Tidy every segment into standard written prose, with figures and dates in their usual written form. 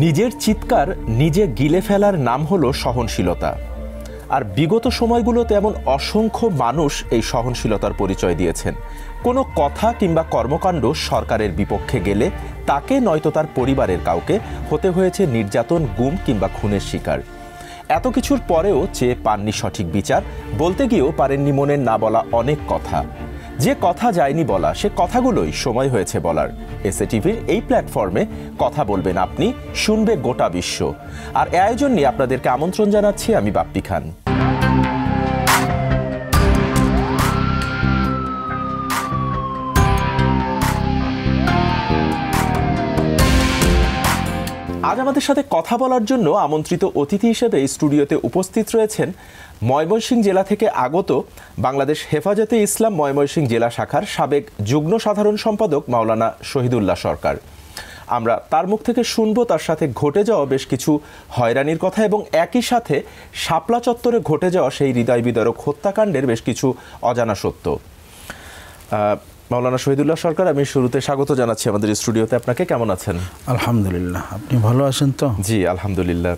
নিজের চিৎকার নিজে গিলে ফেলার নাম হলো সহনশীলতা। আর বিগত সময়গুলোতে এমন অসংখ্য মানুষ এই সহনশীলতার পরিচয় দিয়েছেন। কোনো কথা কিংবা কর্মকাণ্ড সরকারের বিপক্ষে গেলে তাকে নয়তো তার পরিবারের কাউকে হতে হয়েছে নির্যাতন, গুম কিংবা খুনের শিকার। এত কিছুর পরেও চেয়ে পাননি সঠিক বিচার, বলতে গিয়েও পারেননি মনের না বলা অনেক কথা। যে কথা যায়নি বলা, সে কথাগুলোই সময় হয়েছে বলার। এসএটিভির এই প্ল্যাটফর্মে কথা বলবেন আপনি, শুনবে গোটা বিশ্ব। আর এই আয়োজন নিয়ে আপনাদেরকে আমন্ত্রণ জানাচ্ছি আমি বাপ্পি খান। আজ আমাদের সাথে কথা বলার জন্য আমন্ত্রিত অতিথি হিসেবে স্টুডিওতে উপস্থিত রয়েছেন ময়মনসিংহ জেলা থেকে আগত বাংলাদেশ হেফাজতে ইসলাম ময়মনসিংহ জেলা শাখার সাবেক যুগ্ম সাধারণ সম্পাদক মাওলানা শহীদুল্লাহ সরকার। আমরা তার মুখ থেকে শুনবো তার সাথে ঘটে যাওয়া বেশ কিছু হয়রানির কথা এবং একই সাথে শাপলা চত্বরে ঘটে যাওয়া সেই হৃদয় বিদারক হত্যাকাণ্ডের বেশ কিছু অজানা সত্য। মাওলানা শহীদুল্লাহ সরকার, আমি শুরুতে স্বাগত জানাচ্ছি আমাদের স্টুডিওতে। আপনাকে কেমন আছেন? আলহামদুলিল্লাহ, আপনি ভালো আছেন তো? জি আলহামদুলিল্লাহ।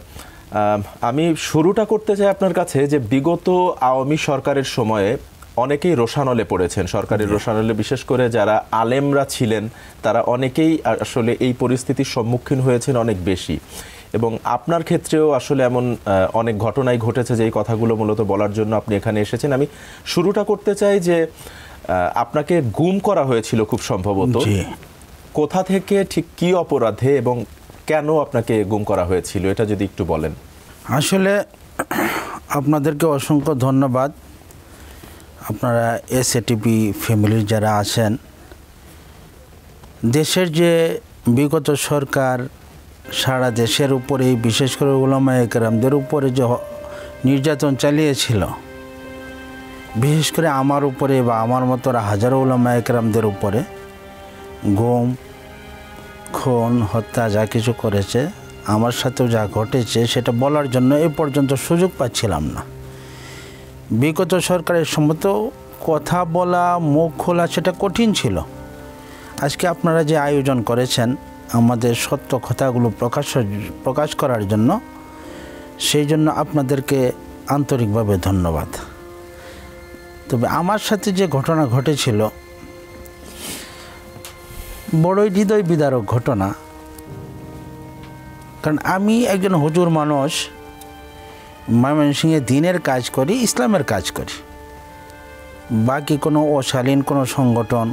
আমি শুরুটা করতে চাই আপনার কাছে যে বিগত আওয়ামী সরকারের সময়ে অনেকেই রোষানলে পড়েছেন। সরকারের রোষানলে বিশেষ করে যারা আলেমরা ছিলেন তারা অনেকেই আসলে এই পরিস্থিতির সম্মুখীন হয়েছেন অনেক বেশি, এবং আপনার ক্ষেত্রেও আসলে এমন অনেক ঘটনাই ঘটেছে যে এই কথাগুলো মূলত বলার জন্য আপনি এখানে এসেছেন। আমি শুরুটা করতে চাই যে আপনাকে গুম করা হয়েছিল খুব সম্ভবত। কোথা থেকে, ঠিক কি অপরাধে এবং কেন আপনাকে গুম করা হয়েছিল, এটা যদি একটু বলেন। আসলে আপনাদেরকে অসংখ্য ধন্যবাদ। আপনারা এসএটিভি ফ্যামিলির যারা আছেন, দেশের যে বিগত সরকার সারা দেশের উপরে, বিশেষ করে উলামায়ে কেরামদের উপরে যে নির্যাতন চালিয়েছিল, বিশেষ করে আমার উপরে বা আমার মতো হাজারো উলামায়ে কেরামদের উপরে গুম, খুন, হত্যা যা কিছু করেছে, আমার সাথেও যা ঘটেছে সেটা বলার জন্য এ পর্যন্ত সুযোগ পাচ্ছিলাম না। বিগত সরকারের সময় তো কথা বলা, মুখ খোলা সেটা কঠিন ছিল। আজকে আপনারা যে আয়োজন করেছেন আমাদের সত্য কথাগুলো প্রকাশ করার জন্য, সেই জন্য আপনাদেরকে আন্তরিকভাবে ধন্যবাদ। তবে আমার সাথে যে ঘটনা ঘটেছিল বড়ই হৃদয় বিদারক ঘটনা। কারণ আমি একজন হুজুর মানুষ, ময়মনসিংহে দিনের কাজ করি, ইসলামের কাজ করি। বাকি কোনো অশালীন কোনো সংগঠন,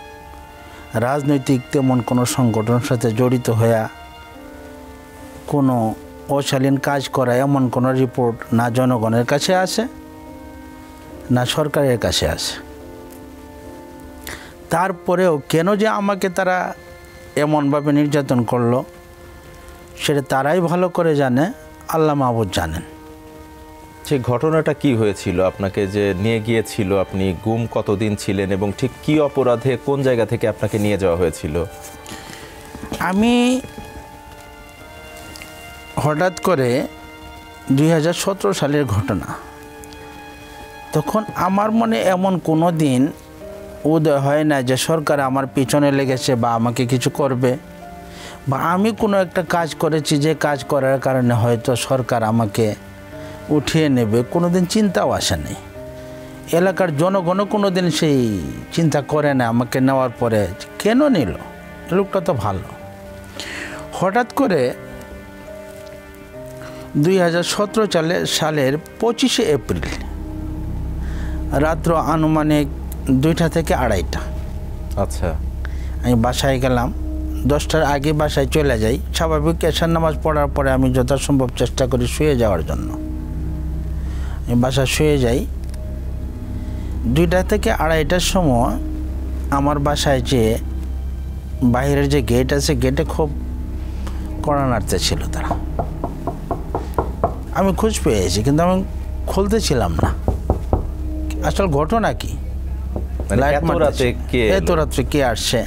রাজনৈতিক তেমন কোনো সংগঠনের সাথে জড়িত হয়ে কোনো অশালীন কাজ করা এমন কোনো রিপোর্ট না জনগণের কাছে আসে না সরকারের কাছে আসে। তারপরেও কেন যে আমাকে তারা এমনভাবে নির্যাতন করলো সেটা তারাই ভালো করে জানে, আল্লাহ মাহবুব জানেন। সেই ঘটনাটা কি হয়েছিল? আপনাকে যে নিয়ে গিয়েছিল, আপনি গুম কতদিন ছিলেন এবং ঠিক কি অপরাধে কোন জায়গা থেকে আপনাকে নিয়ে যাওয়া হয়েছিল? আমি হঠাৎ করে 2017 সালের ঘটনা, তখন আমার মনে এমন কোনো দিন উদয় হয় না যে সরকার আমার পিছনে লেগেছে বা আমাকে কিছু করবে, বা আমি কোনো একটা কাজ করেছি যে কাজ করার কারণে হয়তো সরকার আমাকে উঠিয়ে নেবে, কোনো দিন চিন্তাও আসে নাই। এলাকার জনগণও কোনো দিন সেই চিন্তা করে না আমাকে নেওয়ার পরে কেন নিল, লোকটা তো ভালো। হঠাৎ করে 2017 সালের 25শে এপ্রিল রাত্র আনুমানিক 2টা থেকে 2:30। আচ্ছা, আমি বাসায় গেলাম, 10টার আগে বাসায় চলে যাই। স্বাভাবিক এশার নামাজ পড়ার পরে আমি যথাসম্ভব চেষ্টা করি শুয়ে যাওয়ার জন্য। আমি বাসায় শুয়ে যাই। 2টা থেকে 2:30টার সময় আমার বাসায় যে বাইরের যে গেট আছে, গেটে খুব কড়া নাড়তে ছিল তারা। আমি খোঁজ পেয়েছি কিন্তু আমি খুলতেছিলাম না। আসল ঘটনা কি, এত রাত্রে কে আসছে?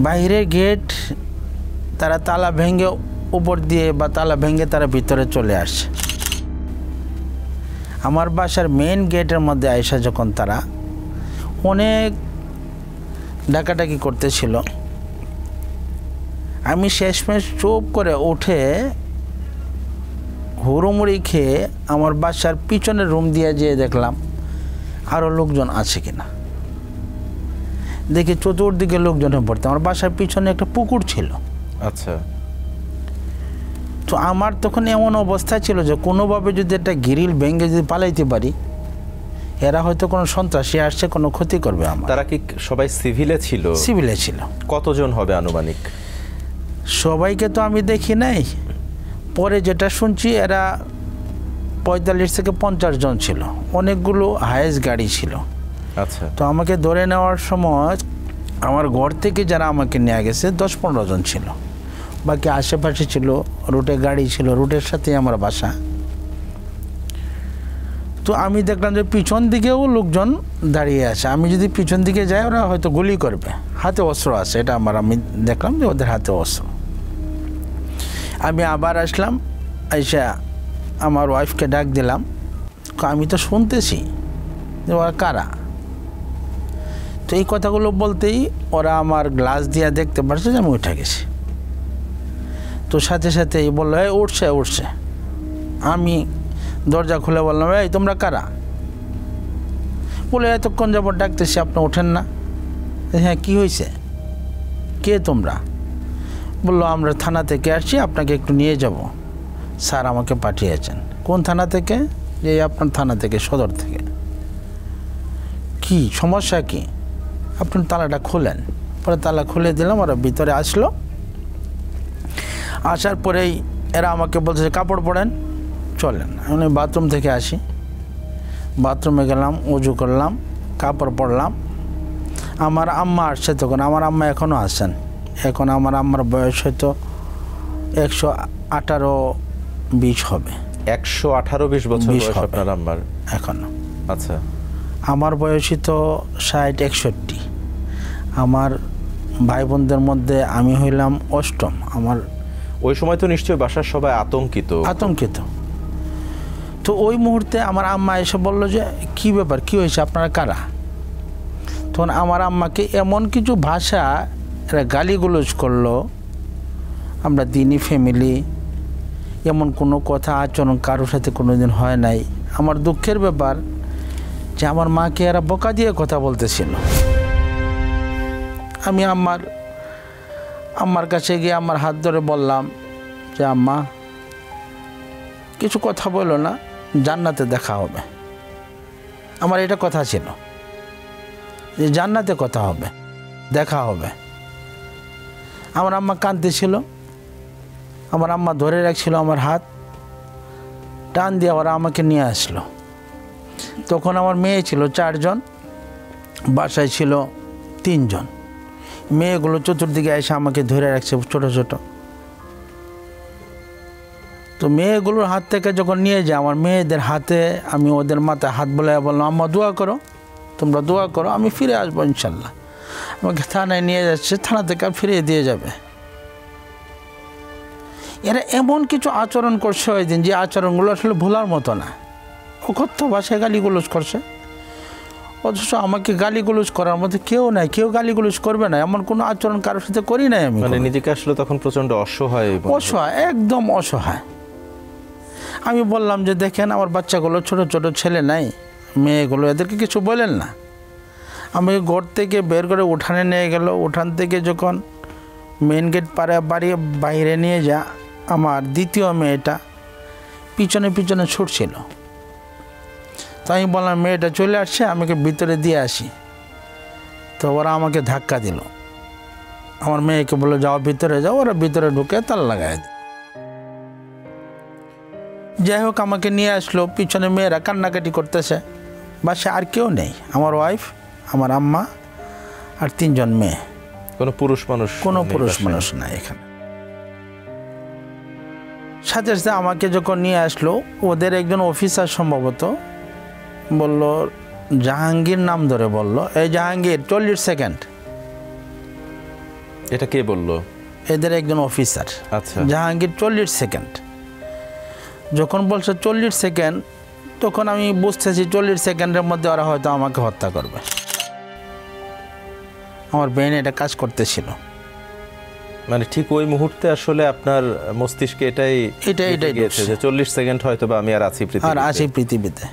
বাইরের গেট তারা তালা ভেঙে উপর দিয়ে বা তালা ভেঙে তারা ভিতরে চলে আসছে। আমার বাসার মেন গেটের মধ্যে আইসা যখন তারা অনেক ডাকাডাকি করতেছিল, আমি শেষমেশ চুপ করে উঠে হুড়োমুড়ি খেয়ে আমার বাসার পিছনের রুম দিয়ে যেয়ে দেখলাম আরও লোকজন আছে কিনা। দেখি চতুর্দিকে লোকজনে ভর্তি। আমার বাসার পিছনে একটা পুকুর ছিল। আচ্ছা। তো আমার তখন এমন অবস্থা ছিল যে কোনোভাবে যদি একটা গ্রিল ভেঙে যদি পালাইতে পারি, এরা হয়তো কোনো সন্ত্রাসী আসছে, কোনো ক্ষতি করবে আমার। তারা কি সবাই সিভিলে ছিল? সিভিলে ছিল। কতজন হবে আনুমানিক? সবাইকে তো আমি দেখি নাই, পরে যেটা শুনছি এরা 45 থেকে 50 জন ছিল। অনেকগুলো হায়েস্ট গাড়ি ছিল। আচ্ছা। তো আমাকে ধরে নেওয়ার সময় আমার ঘর থেকে যারা আমাকে নিয়ে গেছে 10-15 জন ছিল, বাকি আশেপাশে ছিল, রুটে গাড়ি ছিল, রুটের সাথে আমার বাসা। তো আমি দেখলাম যে পিছন দিকেও লোকজন দাঁড়িয়ে আছে। আমি যদি পিছন দিকে যাই ওরা হয়তো গুলি করবে, হাতে অস্ত্র আছে, এটা আমি দেখলাম যে ওদের হাতে অস্ত্র। আমি আবার আসলাম, আইসা আমার ওয়াইফকে ডাক দিলাম, আমি তো শুনতেছি যে ওরা কারা। তো এই কথাগুলো বলতেই ওরা আমার গ্লাস দিয়ে দেখতে পারছে যে আমি উঠে গেছি। তো সাথে সাথেই বললো এই উঠছে উঠছে। আমি দরজা খুলে বললাম এই তোমরা কারা? বলে এতক্ষণ যাবো ডাকতেছি, আপনি ওঠেন না। হ্যাঁ কী হয়েছে, কে তোমরা? বললো আমরা থানা থেকে আসছি, আপনাকে একটু নিয়ে যাব, স্যার আমাকে পাঠিয়েছেন। কোন থানা থেকে? যে আপনার থানা থেকে, সদর থেকে। কি সমস্যা কি? আপনি তালাটা খোলেন। পরে তালা খুলে দিলাম, ওরা ভিতরে আসলো। আসার পরেই এরা আমাকে বলছে কাপড় পরেন, চলেন। আমি বাথরুম থেকে আসি, বাথরুমে গেলাম, উজু করলাম, কাপড় পরলাম। আমার আম্মা আসছে তখন, আমার আম্মা এখনও আসেন। এখন আমার আম্মার বয়স হয়তো 118-20 হবে। 118-20 বছর বয়স আপনার আম্মার এখনো? আচ্ছা। আমার বয়সই তো 60-61। আমার ভাই বোনদের মধ্যে আমি হইলাম অষ্টম। আমার ওই সময় তো নিশ্চয়ই বাসার সবাই আতঙ্কিত। তো ওই মুহূর্তে আমার আম্মা এসে বললো যে কী ব্যাপার, কী হয়েছে, আপনারা কারা? তখন আমার আম্মাকে এমন কিছু ভাষা এরা গালিগুলোজ করলো, আমরা দিনী ফ্যামিলি, এমন কোনো কথা আচরণ কারোর সাথে কোনো দিন হয় নাই। আমার দুঃখের ব্যাপার যে আমার মাকে এরা বোকা দিয়ে কথা বলতেছিল। আমি আম্মার কাছে গিয়ে আমার হাত ধরে বললাম যে আম্মা কিছু কথা বলো না, জান্নাতে দেখা হবে। আমার এটা কথা ছিল যে জান্নাতে কথা হবে, দেখা হবে। আমার আম্মা কাঁদতেছিল, আমার আম্মা ধরে রাখছিল আমার হাত, টান দিয়ে ওরা আমাকে নিয়ে আসলো। তখন আমার মেয়ে ছিল 4 জন, বাসায় ছিল 3 জন। মেয়েগুলো চতুর্দিকে এসে আমাকে ধরে রাখছে ছোট ছোট। তো মেয়েগুলোর হাত থেকে যখন নিয়ে যায়, আমার মেয়েদের হাতে আমি ওদের মাথায় হাত বোলায় বললাম আম্মা দোয়া করো, তোমরা দোয়া করো, আমি ফিরে আসবো ইনশাল্লাহ। আমাকে থানায় নিয়ে যাচ্ছে, থানা থেকে ফিরিয়ে দিয়ে যাবে। এরা এমন কিছু আচরণ করছে ওই দিন যে আচরণগুলো আসলে ভোলার মতো না। অকথ্য ভাষায় গালিগুলোজ করছে, অথচ আমাকে গালিগুলোজ করার মধ্যে কেউ নাই, কেউ গালিগুলোজ করবে না, এমন কোনো আচরণ কারোর সাথে করি নাই আমি। মানে নিজেকে আসলে তখন প্রচণ্ড অসহায়, একদম অসহায়। আমি বললাম যে দেখেন আমার বাচ্চাগুলো ছোট ছোট ছেলে নাই, মেয়েগুলো, এদেরকে কিছু বলেন না। আমি ঘর থেকে বের করে উঠানে নিয়ে গেল। উঠান থেকে যখন মেন গেট পাড়ে বাইরে নিয়ে যা, আমার দ্বিতীয় মেয়েটা পিছনে পিছনে ছুটছিল। তো আমি বললাম মেয়েটা চলে আসছে, আমাকে ভিতরে দিয়ে আসি। তো ওরা আমাকে ধাক্কা দিল। আমার মেয়েকে বললো যাও ভিতরে যাও। ওরা ভিতরে ঢুকে তালা লাগাই দিল। যাই হোক আমাকে নিয়ে আসলো, পিছনে মেয়েরা কান্নাকাটি করতেছে। বাসায় আর কেউ নেই, আমার ওয়াইফ, আমার আম্মা আর 3 জন মেয়ে। কোনো পুরুষ মানুষ নাই এখানে। সাথে সাথে আমাকে যখন নিয়ে আসলো, ওদের একজন অফিসার সম্ভবত বলল, জাহাঙ্গীর নাম ধরে বলল, এই জাহাঙ্গীর 40 সেকেন্ড। এটা কে বলল? এদের একজন অফিসার। আচ্ছা। জাহাঙ্গীর 40 সেকেন্ড। যখন বলছে 40 সেকেন্ড, তখন আমি বুঝতেছি 40 সেকেন্ডের মধ্যে ওরা হয়তো আমাকে হত্যা করবে। আমার ব্রেনে এটা কাজ করতেছিল। মানে ঠিক ওই মুহূর্তে আসলে আপনার মস্তিষ্কে এটাই গিয়েছে যে 40 সেকেন্ড হয়তো বা আমি আর আছি পৃথিবীতে।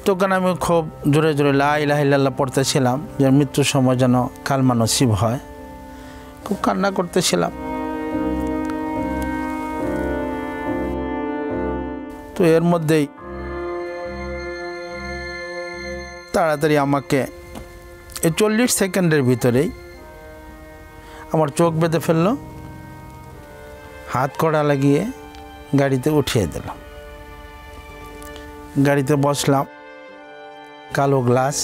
তখন আমি খুব জোরে জোরে লা ইলাহা ইল্লাল্লাহ পড়তেছিলাম যে মৃত্যুর সময় যেন কালমা নসিব হয়। খুব কান্না করতেছিলাম। তো এর মধ্যেই তাড়াতাড়ি আমাকে এই 40 সেকেন্ডের ভিতরেই আমার চোখ বেঁধে ফেললো, হাত কড়া লাগিয়ে গাড়িতে উঠিয়ে দিল। গাড়িতে বসলাম, কালো গ্লাস।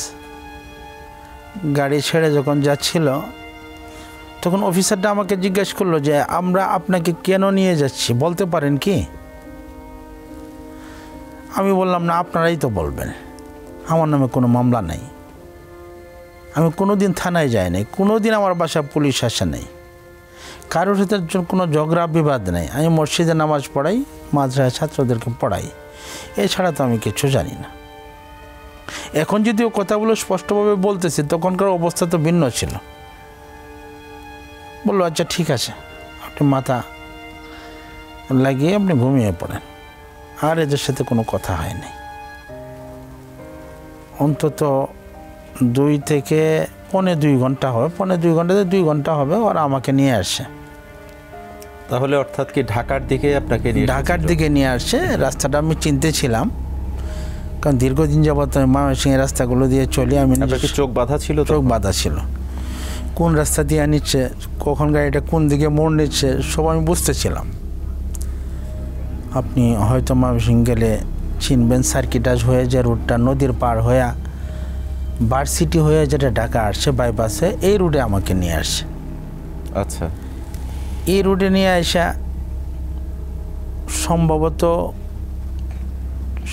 গাড়ি ছেড়ে যখন যাচ্ছিল তখন অফিসারটা আমাকে জিজ্ঞেস করলো যে আমরা আপনাকে কেন নিয়ে যাচ্ছি, বলতে পারেন কি? আমি বললাম না, আপনারাই তো বলবেন, আমার নামে কোনো মামলা নেই, আমি কোনো দিন থানায় যাই নাই, কোনো দিন আমার বাসায় পুলিশ আসে নাই, কারোর সাথে কোনো ঝগড়া বিবাদ নেই, আমি মসজিদে নামাজ পড়াই, মাদ্রাসায় ছাত্রদেরকে পড়াই, এছাড়া তো আমি কিছু জানি না। এখন যদিও কথাগুলো স্পষ্টভাবে বলতেছি, তখনকার অবস্থা তো ভিন্ন ছিল। বললো আচ্ছা ঠিক আছে, আপনি মাথা লাগিয়ে আপনি ঘুমিয়ে পড়েন। আর এদের সাথে কোনো কথা হয়নি। অন্তত 2 থেকে পৌনে 2 ঘন্টা হবে, পৌনে 2 ঘন্টাতে 2 ঘন্টা হবে ওরা আমাকে নিয়ে আসে। তাহলে অর্থাৎ কি ঢাকার দিকে আপনাকে ঢাকার দিকে নিয়ে আসে। রাস্তাটা আমি চিনতে ছিলাম, কারণ দীর্ঘদিন যাবত আমি ময়মনসিংহের রাস্তাগুলো দিয়ে চলি। আমি চোখ বাঁধা ছিল? চোখ বাঁধা ছিল। কোন রাস্তা দিয়ে নিচ্ছে, কখন গাড়িটা কোন দিকে মোড় নিচ্ছে, সব আমি বুঝতেছিলাম। আপনি হয়তো ময়মনসিংহ গেলে চিনবেন, সার্কিটাস হয়ে যে রুটটা নদীর পার হয়ে ভার্সিটি হয়ে যেটা ঢাকা আসছে বাইপাসে, এই রুটে আমাকে নিয়ে আসে। আচ্ছা, এই রুটে নিয়ে আসা সম্ভবত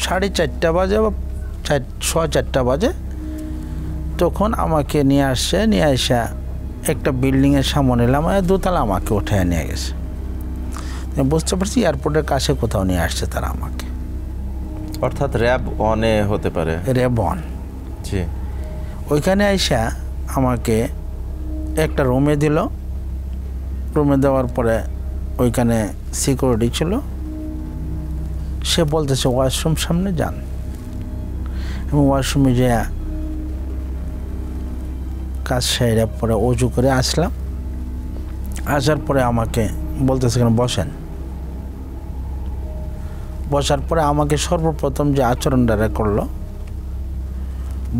4:30 বাজে বা 4:15 বাজে। তখন আমাকে নিয়ে আসছে, নিয়ে আসা একটা বিল্ডিংয়ের সামনে এলাম, দোতলা আমাকে উঠে নিয়ে গেছে। বুঝতে পারছি এয়ারপোর্টের কাছে কোথাও নিয়ে আসছে তারা আমাকে। অর্থাৎ র্যাব ওয়ানে হতে পারে। র্যাব ওয়ান, জি। ওইখানে আইসা আমাকে একটা রুমে দিল। রুমে দেওয়ার পরে ওইখানে সিকিউরিটি ছিল, সে বলতেছে ওয়াশরুম সামনে যান। এবং ওয়াশরুমে যে কাজ সেরে পরে অজু করে আসলাম। আসার পরে আমাকে বলতেছে কেন বসেন। বসার পরে আমাকে সর্বপ্রথম যে আচরণটা করলো,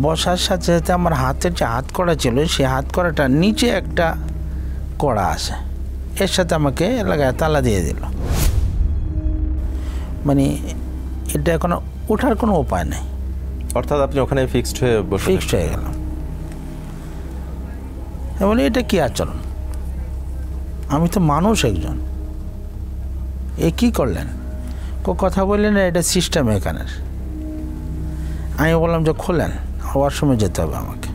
বসার সাথে সাথে আমার হাতের যে হাত কড়া ছিল, সেই হাত কড়াটা নিচে একটা কড়া আছে, এর সাথে আমাকে লাগায় তালা দিয়ে দিল। মানে এটা এখন ওঠার কোনো উপায় নেই। অর্থাৎ আপনি ওখানে ফিক্সড হয়ে গেলাম। এবং এটা কি আচরণ? আমি তো মানুষ একজন, এ কি করলেন? কথা বললেন এটা সিস্টেম এখানের। আমি বললাম যে খোলেন, ওয়াশরুমে যেতে হবে আমাকে।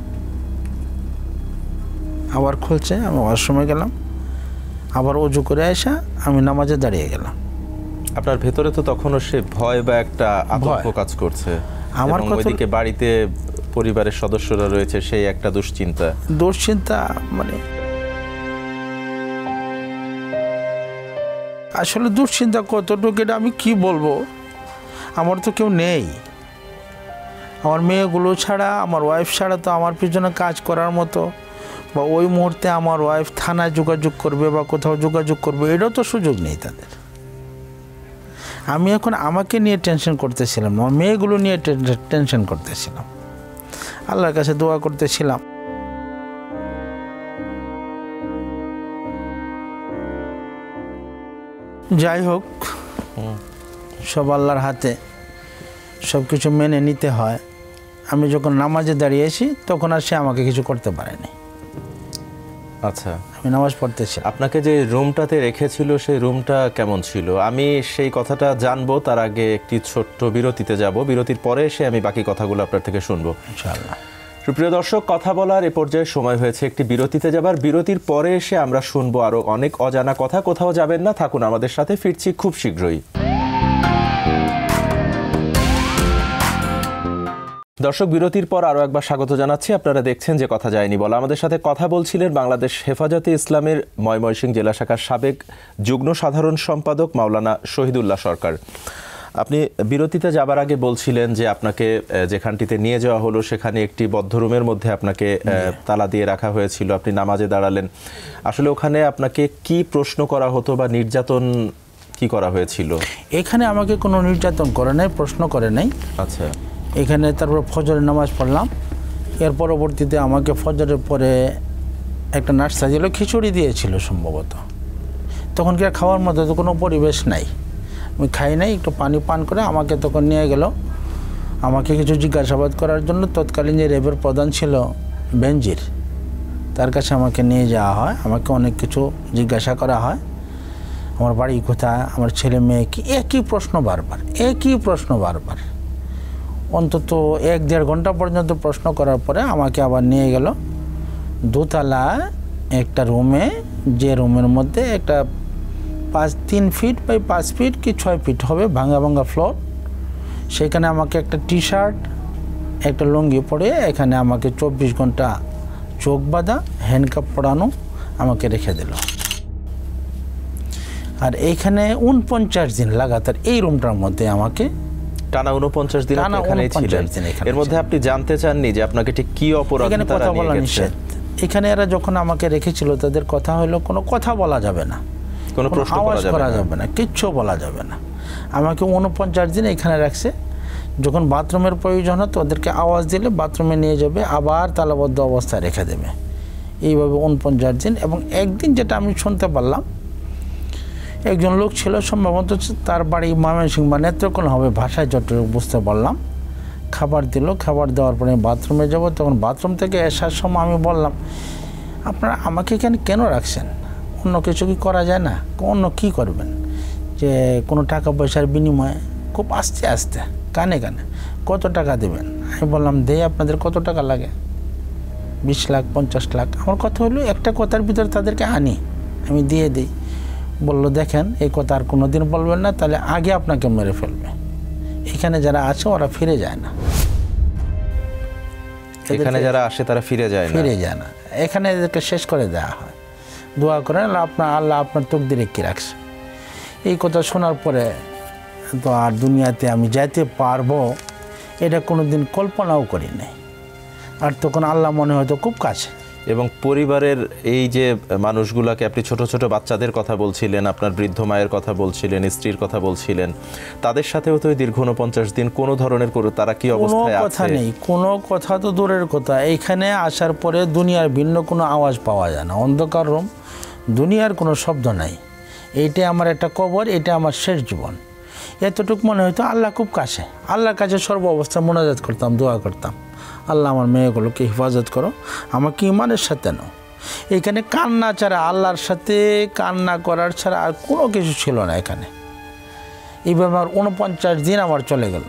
আবার খুলছে, আমি ওয়াশরুমে গেলাম। আবার অজু করে আসা আমি নামাজে দাঁড়িয়ে গেলাম। আপনার ভেতরে তো তখনও সে ভয় বা একটা আতঙ্ক কাজ করছে। আমার ওইদিকে বাড়িতে পরিবারের সদস্যরা রয়েছে, সেই একটা দুশ্চিন্তা। মানে আসলে দুশ্চিন্তা কতটুকু এটা আমি কি বলবো। আমার তো কেউ নেই, আমার মেয়েগুলো ছাড়া, আমার ওয়াইফ ছাড়া তো আমার পিছনে কাজ করার মতো, বা ওই মুহূর্তে আমার ওয়াইফ থানায় যোগাযোগ করবে বা কোথাও যোগাযোগ করবে, এটাও তো সুযোগ নেই তাদের। আমি এখন আমাকে নিয়ে টেনশন করতেছিলাম, আমার মেয়েগুলো নিয়ে টেনশন করতেছিলাম, আল্লাহর কাছে দোয়া করতেছিলাম। যাই হোক, সব আল্লাহর হাতে, সব কিছু মেনে নিতে হয়। আমি যখন নামাজে দাঁড়িয়েছি তখন আর সে আমাকে কিছু করতে পারেনি। আচ্ছা, আমি নামাজ পড়তেছি। আপনাকে যে রুমটাতে রেখেছিল সেই রুমটা কেমন ছিল? আমি সেই কথাটা জানবো, তার আগে একটি ছোট্ট বিরতিতে যাব। বিরতির পরে এসে আমি বাকি কথাগুলো আপনার থেকে শুনবো ইনশাআল্লাহ। সুপ্রিয় দর্শক, কথা বলার এ পর্যায়ে সময় হয়েছে একটি বিরতিতে যাবার। বিরতির পরে এসে আমরা শুনবো আরো অনেক অজানা কথা। কোথাও যাবেন না, থাকুন আমাদের সাথে, ফিরছি খুব শীঘ্রই। দর্শক, বিরতির পর আরও একবার স্বাগত জানাচ্ছি। আপনারা দেখছেন যে কথা যায়নি বলা। আমাদের সাথে কথা বলছিলেন বাংলাদেশ হেফাজতে ইসলামের ময়মনসিংহ জেলা শাখার সাবেক যুগ্ম সাধারণ সম্পাদক মাওলানা শহীদুল্লাহ সরকার। আপনি বিরতিতে যাবার আগে বলছিলেন যে আপনাকে যেখানটিতে নিয়ে যাওয়া হলো সেখানে একটি বদ্ধ রুমের মধ্যে আপনাকে তালা দিয়ে রাখা হয়েছিল, আপনি নামাজে দাঁড়ালেন। আসলে ওখানে আপনাকে কি প্রশ্ন করা হতো বা নির্যাতন কি করা হয়েছিল? এখানে আমাকে কোনো নির্যাতন করে নাই, প্রশ্ন করে নাই। আচ্ছা। এখানে তারপর ফজরের নামাজ পড়লাম। এর পরবর্তীতে আমাকে ফজরের পরে একটা নাস্তা দিল, খিচুড়ি দিয়েছিল সম্ভবত। তখন কি আর খাওয়ার মতো তো কোনো পরিবেশ নাই, আমি খাই নাই। একটু পানি পান করে আমাকে তখন নিয়ে গেল, আমাকে কিছু জিজ্ঞাসাবাদ করার জন্য তৎকালীন যে র্যাবের প্রধান ছিল বেনজির, তার কাছে আমাকে নিয়ে যাওয়া হয়। আমাকে অনেক কিছু জিজ্ঞাসা করা হয়, আমার বাড়ি কোথায়, আমার ছেলে মেয়ে কি, একই প্রশ্ন বারবার। অন্তত 1-1.5 ঘন্টা পর্যন্ত প্রশ্ন করার পরে আমাকে আবার নিয়ে গেল দোতলা একটা রুমে, যে রুমের মধ্যে একটা 3 ফিট বাই 5 ফিট কি 6 ফিট হবে ভাঙা ফ্লোর। সেখানে আমাকে একটা টি শার্ট, একটা লুঙ্গি পরে এখানে আমাকে 24 ঘন্টা চোখ বাঁধা, হ্যান্ডকাপ পরানো আমাকে রেখে দিল। আর এইখানে 49 দিন লাগাতার এই রুমটার মধ্যে আমাকে টানা 49 দিন এখানেই ছিলেন। এর মধ্যে আপনি জানতে চাননি যে আপনাকে ঠিক কি অপরাধ এখানে কথা বলা নিষেধ। এখানে এরা যখন আমাকে রেখেছিল তাদের কথা হলো কোনো কথা বলা যাবে না, কোনো প্রশ্ন করা যাবে না, কিচ্ছু বলা যাবে না। আমাকে 49 দিন এখানে রাখছে। যখন বাথরুমের প্রয়োজন হতো ওদেরকে আওয়াজ দিলে বাথরুমে নিয়ে যাবে, আবার তালাবদ্ধ অবস্থায় রেখে দেবে, এইভাবে 49 দিন। এবং একদিন যেটা আমি শুনতে পারলাম, একজন লোক ছিল সম্ভবত তার বাড়ি ময়মনসিংহ বা নেত্রকোনা হবে, ভাষায় যতটুকু বুঝতে পারলাম। খাবার দিল, খাবার দেওয়ার পরে বাথরুমে যাব। তখন বাথরুম থেকে আসার সময় আমি বললাম, আপনারা আমাকে এখানে কেন রাখছেন? অন্য কিছু কি করা যায় না? অন্য কি করবেন? যে কোনো টাকা পয়সার বিনিময়ে? খুব আস্তে আস্তে, কানে কত টাকা দেবেন? আমি বললাম, দেয় আপনাদের কত টাকা লাগে? 20 লাখ 50 লাখ। আমার কথা হলো একটা কথার ভিতরে তাদেরকে আনি, আমি দিয়ে দিই। বললো, দেখেন এই কথা আর কোনো দিন বলবেন না, তাহলে আগে আপনাকে মেরে ফেলবে। এখানে যারা আছে ওরা ফিরে যায় না, এখানে যারা আসে তারা ফিরে যায় না। এখানে এদেরকে শেষ করে দেওয়া হয়। দোয়া করেন আল্লাহ আপনার তকদিরে কি রাখছে। এই কথা শোনার পরে তো আর দুনিয়াতে আমি যাইতে পারবো এটা কোনো দিন কল্পনাও করি নাই। আর তখন আল্লাহ মনে হয়তো খুব কাছে। এবং পরিবারের এই যে মানুষগুলোকে, আপনি ছোট ছোট বাচ্চাদের কথা বলছিলেন, আপনার বৃদ্ধ মায়ের কথা বলছিলেন, স্ত্রীর কথা বলছিলেন, তাদের সাথেও তো 49 দিন কোনো ধরনের তারা কি অবস্থায় আছে? কথা নেই, কোনো কথা তো দূরের কথা। এইখানে আসার পরে দুনিয়ার ভিন্ন কোনো আওয়াজ পাওয়া যায় না, অন্ধকার রুম, দুনিয়ার কোনো শব্দ নাই। এইটা আমার একটা কবর, এটা আমার শেষ জীবন। এতটুকু মনে হয়তো আল্লাহ খুব কাছে। আল্লাহর কাছে সর্ব অবস্থা মোনাজাত করতাম, দোয়া করতাম, আল্লাহ আমার মেয়েগুলোকে হেফাজত করো, আমাকে ইমানের সাথে নাও। এখানে কান্না ছাড়া, আল্লাহর সাথে কান্না করার ছাড়া আর কোনো কিছু ছিল না এখানে। এইভাবে আমার 49 দিন আমার চলে গেল।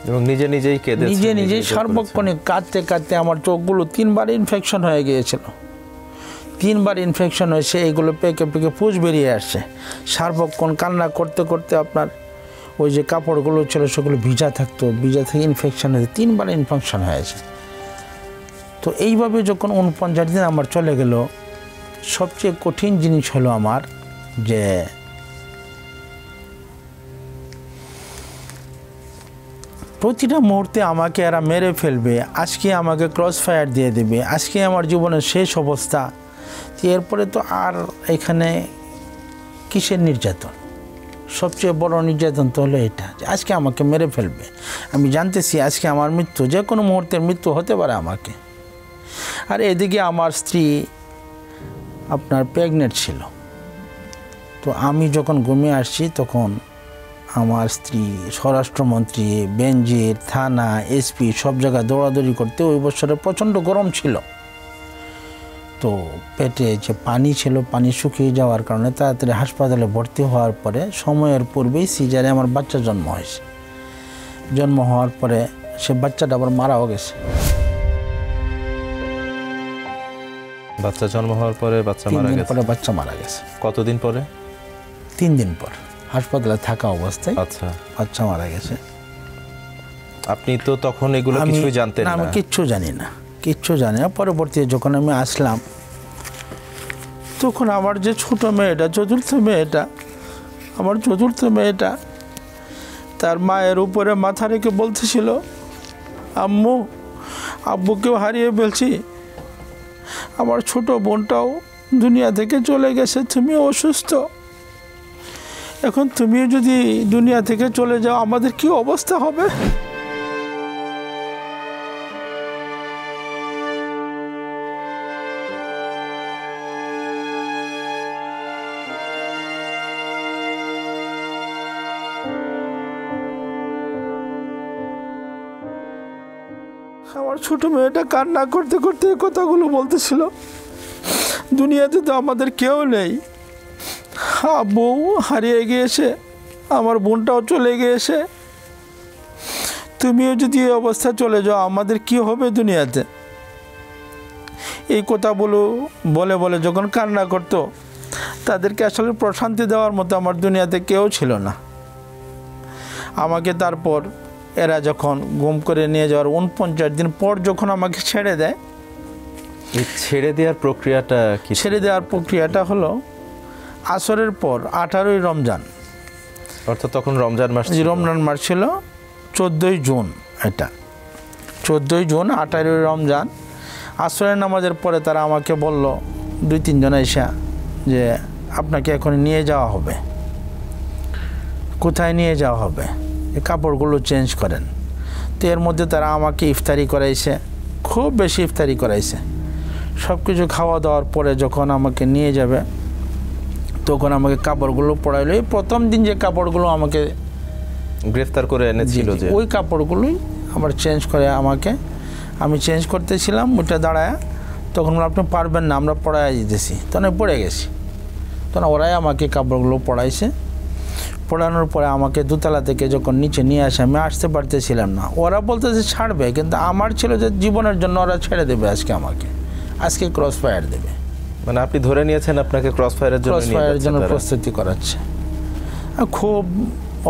এবং নিজেই সার্বক্ষণিক কাঁদতে আমার চোখগুলো 3বার ইনফেকশন হয়ে গিয়েছিল। 3বার ইনফেকশন হয়েছে, এইগুলো পেকে পুঁজ বেরিয়ে আসছে। সার্বক্ষণ কান্না করতে করতে আপনার ওই যে কাপড়গুলো ছিল সেগুলো ভিজা থাকতো, ভিজা থেকে ইনফেকশন হয়েছে, 3বার ইনফেকশন হয়েছে। তো এইভাবে যখন 49 দিন আমার চলে গেল, সবচেয়ে কঠিন জিনিস হলো আমার যে প্রতিটা মুহূর্তে আমাকে এরা মেরে ফেলবে, আজকে আমাকে ক্রস ফায়ার দিয়ে দেবে, আজকে আমার জীবনের শেষ অবস্থা। এরপরে তো আর এখানে কিসের নির্যাতন? সবচেয়ে বড় নির্যাতন তো হলো এটা, যে আজকে আমাকে মেরে ফেলবে। আমি জানতেছি আজকে আমার মৃত্যু, যে কোনো মুহূর্তের মৃত্যু হতে পারে আমাকে। আর এদিকে আমার স্ত্রী আপনার প্রেগনেন্ট ছিল। তো আমি যখন ঘুমিয়ে আসছি তখন আমার স্ত্রী স্বরাষ্ট্রমন্ত্রী, বেনজির, থানা, এসপি সব জায়গায় দৌড়াদৌড়ি করতে। ওই বছরে প্রচণ্ড গরম ছিল, তো পেটে যে পানি ছিল, পানি শুকিয়ে যাওয়ার কারণে তাড়াতাড়ি হাসপাতালে ভর্তি হওয়ার পরে সময়ের পূর্বেই সিজারে আমার বাচ্চা জন্ম হয়েছে। জন্ম হওয়ার পরে সে বাচ্চাটা আবার মারাও গেছে। বাচ্চা জন্ম হওয়ার পরে বাচ্চা মারা গেছে। কতদিন পরে? 3 দিন পর হাসপাতালে থাকা অবস্থায় আচ্ছা, বাচ্চা মারা গেছে। আপনি তো তখন এগুলো কিছুই জানতেন না? আমি কিচ্ছু জানি না। পরবর্তীতে যখন আমি আসলাম, তখন আমার যে ছোট মেয়েটা, চতুর্থ মেয়েটা তার মায়ের উপরে মাথা রেখে বলতেছিল, আব্বুকেও হারিয়ে ফেলছি, আমার ছোট বোনটাও দুনিয়া থেকে চলে গেছে, তুমিও অসুস্থ, এখন তুমিও যদি দুনিয়া থেকে চলে যাও আমাদের কি অবস্থা হবে? আমার ছোট মেয়েটা কান্না করতে করতে কথাগুলো বলতেছিল, দুনিয়াতে তো আমাদের কেউ নেই, বউ হারিয়ে গিয়েছে, আমার বোনটাও চলে গিয়েছে, তুমিও যদি এই অবস্থা চলে যাও আমাদের কি হবে দুনিয়াতে? এই কথাগুলো বলে যখন কান্না করতো, তাদেরকে আসলে প্রশান্তি দেওয়ার মতো আমার দুনিয়াতে কেউ ছিল না। আমাকে তারপর এরা যখন গুম করে নিয়ে যাওয়ার 49 দিন পর যখন আমাকে ছেড়ে দেয়, ছেড়ে দেওয়ার প্রক্রিয়াটা কি? ছেড়ে দেওয়ার প্রক্রিয়াটা হলো আসরের পর 18ই রমজান, অর্থাৎ তখন রমজান মাস ছিল 14ই জুন, এটা 14ই জুন 18ই রমজান। আসরের নামাজের পরে তারা আমাকে বলল, 2-3 জন এসে, যে আপনাকে এখন নিয়ে যাওয়া হবে। কোথায় নিয়ে যাওয়া হবে? এই কাপড়গুলো চেঞ্জ করেন। তো এর মধ্যে তারা আমাকে ইফতারি করাইছে, খুব বেশি ইফতারি করাইছে। সব কিছু খাওয়া দাওয়ার পরে যখন আমাকে নিয়ে যাবে, তখন আমাকে কাপড়গুলো পরাইলো। এই প্রথম দিন যে কাপড়গুলো আমাকে গ্রেফতার করে এনেছিল, যে ওই কাপড়গুলোই আবার চেঞ্জ করে আমি চেঞ্জ করতেছিলাম, ওইটা দাঁড়ায়, তখন আপনি পারবেন না, আমরা পড়ায় দিতেছি, তখন আমি পড়ে গেছি। তখন ওরাই আমাকে কাপড়গুলো পরাইছে। পড়ানোর পরে আমাকে দোতলা থেকে যখন নিচে নিয়ে আসে, আমি আসতে পারতেছিলাম না। ওরা বলতেছে ছাড়বে, কিন্তু আমার ছিল যে জীবনের জন্য ওরা ছেড়ে দেবে আজকে ক্রস ফায়ার দেবে। মানে আপনি ধরে নিয়েছেন আপনাকে ক্রস ফায়ারের জন্য প্রস্তুতি করাচ্ছে। খুব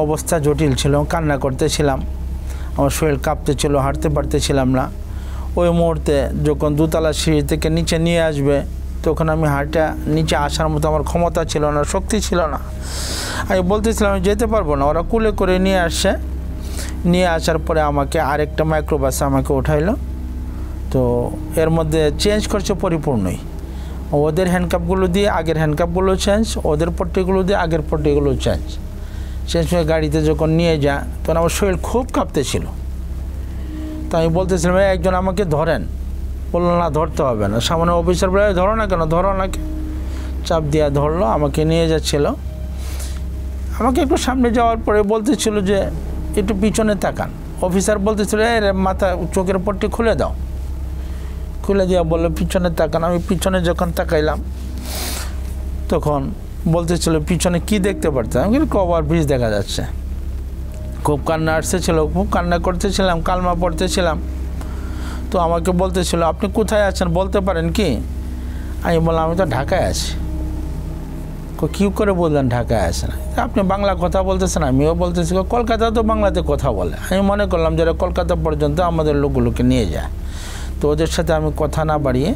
অবস্থা জটিল ছিল, কান্না করতেছিলাম, আমার শরীর কাঁপতেছিল, হাঁটতে পারতেছিলাম না। ওই মুহূর্তে যখন দোতলা সিঁড়ি থেকে নিচে নিয়ে আসবে, তখন আমি হাঁটা নিচে আসার মতো আমার ক্ষমতা ছিল না, শক্তি ছিল না। আমি বলতেছিলাম আমি যেতে পারবো না। ওরা কুলে করে নিয়ে আসছে, নিয়ে আসার পরে আমাকে আরেকটা মাইক্রোবাসে আমাকে উঠাইলো। তো এর মধ্যে চেঞ্জ করছে পরিপূর্ণই, ওদের হ্যান্ডকাপগুলো দিয়ে আগের হ্যান্ডকাপগুলো চেঞ্জ, ওদের পট্টিগুলো দিয়ে আগের পট্টিগুলো চেঞ্জ করে গাড়িতে যখন নিয়ে যায়, তখন আমার শরীর খুব কাঁপতেছিল। তো আমি বলতেছিলাম একজন আমাকে ধরেন, বললো না ধরতে হবে না, সামনে অফিসার বলে ধরো না কেন, চাপ দিয়া ধরলো, আমাকে নিয়ে যাচ্ছিল। আমাকে একটু সামনে যাওয়ার পরে বলতেছিল যে একটু পিছনে তাকান। অফিসার বলতেছিল মাথা চোখের পট্টি খুলে দাও, খুলে দিয়া বললো পিছনে তাকান। আমি পিছনে যখন তাকাইলাম, তখন বলতেছিল পিছনে কি দেখতে পারতাম, আমি কিন্তু ওভার ব্রিজ দেখা যাচ্ছে। খুব কান্না আসতেছিল, খুব কান্না করতেছিলাম, কালমা পড়তেছিলাম। তো আমাকে বলতেছিল আপনি কোথায় আছেন বলতে পারেন কি? আমি বললাম আমি তো ঢাকায় আছি। কী করে বললেন ঢাকায় আছেন? আপনি বাংলা কথা বলতেছেন, আমিও বলতেছি কলকাতা তো বাংলাতে কথা বলে। আমি মনে করলাম যারা কলকাতা পর্যন্ত আমাদের লোকগুলোকে নিয়ে যায়। তো ওদের সাথে আমি কথা না বাড়িয়ে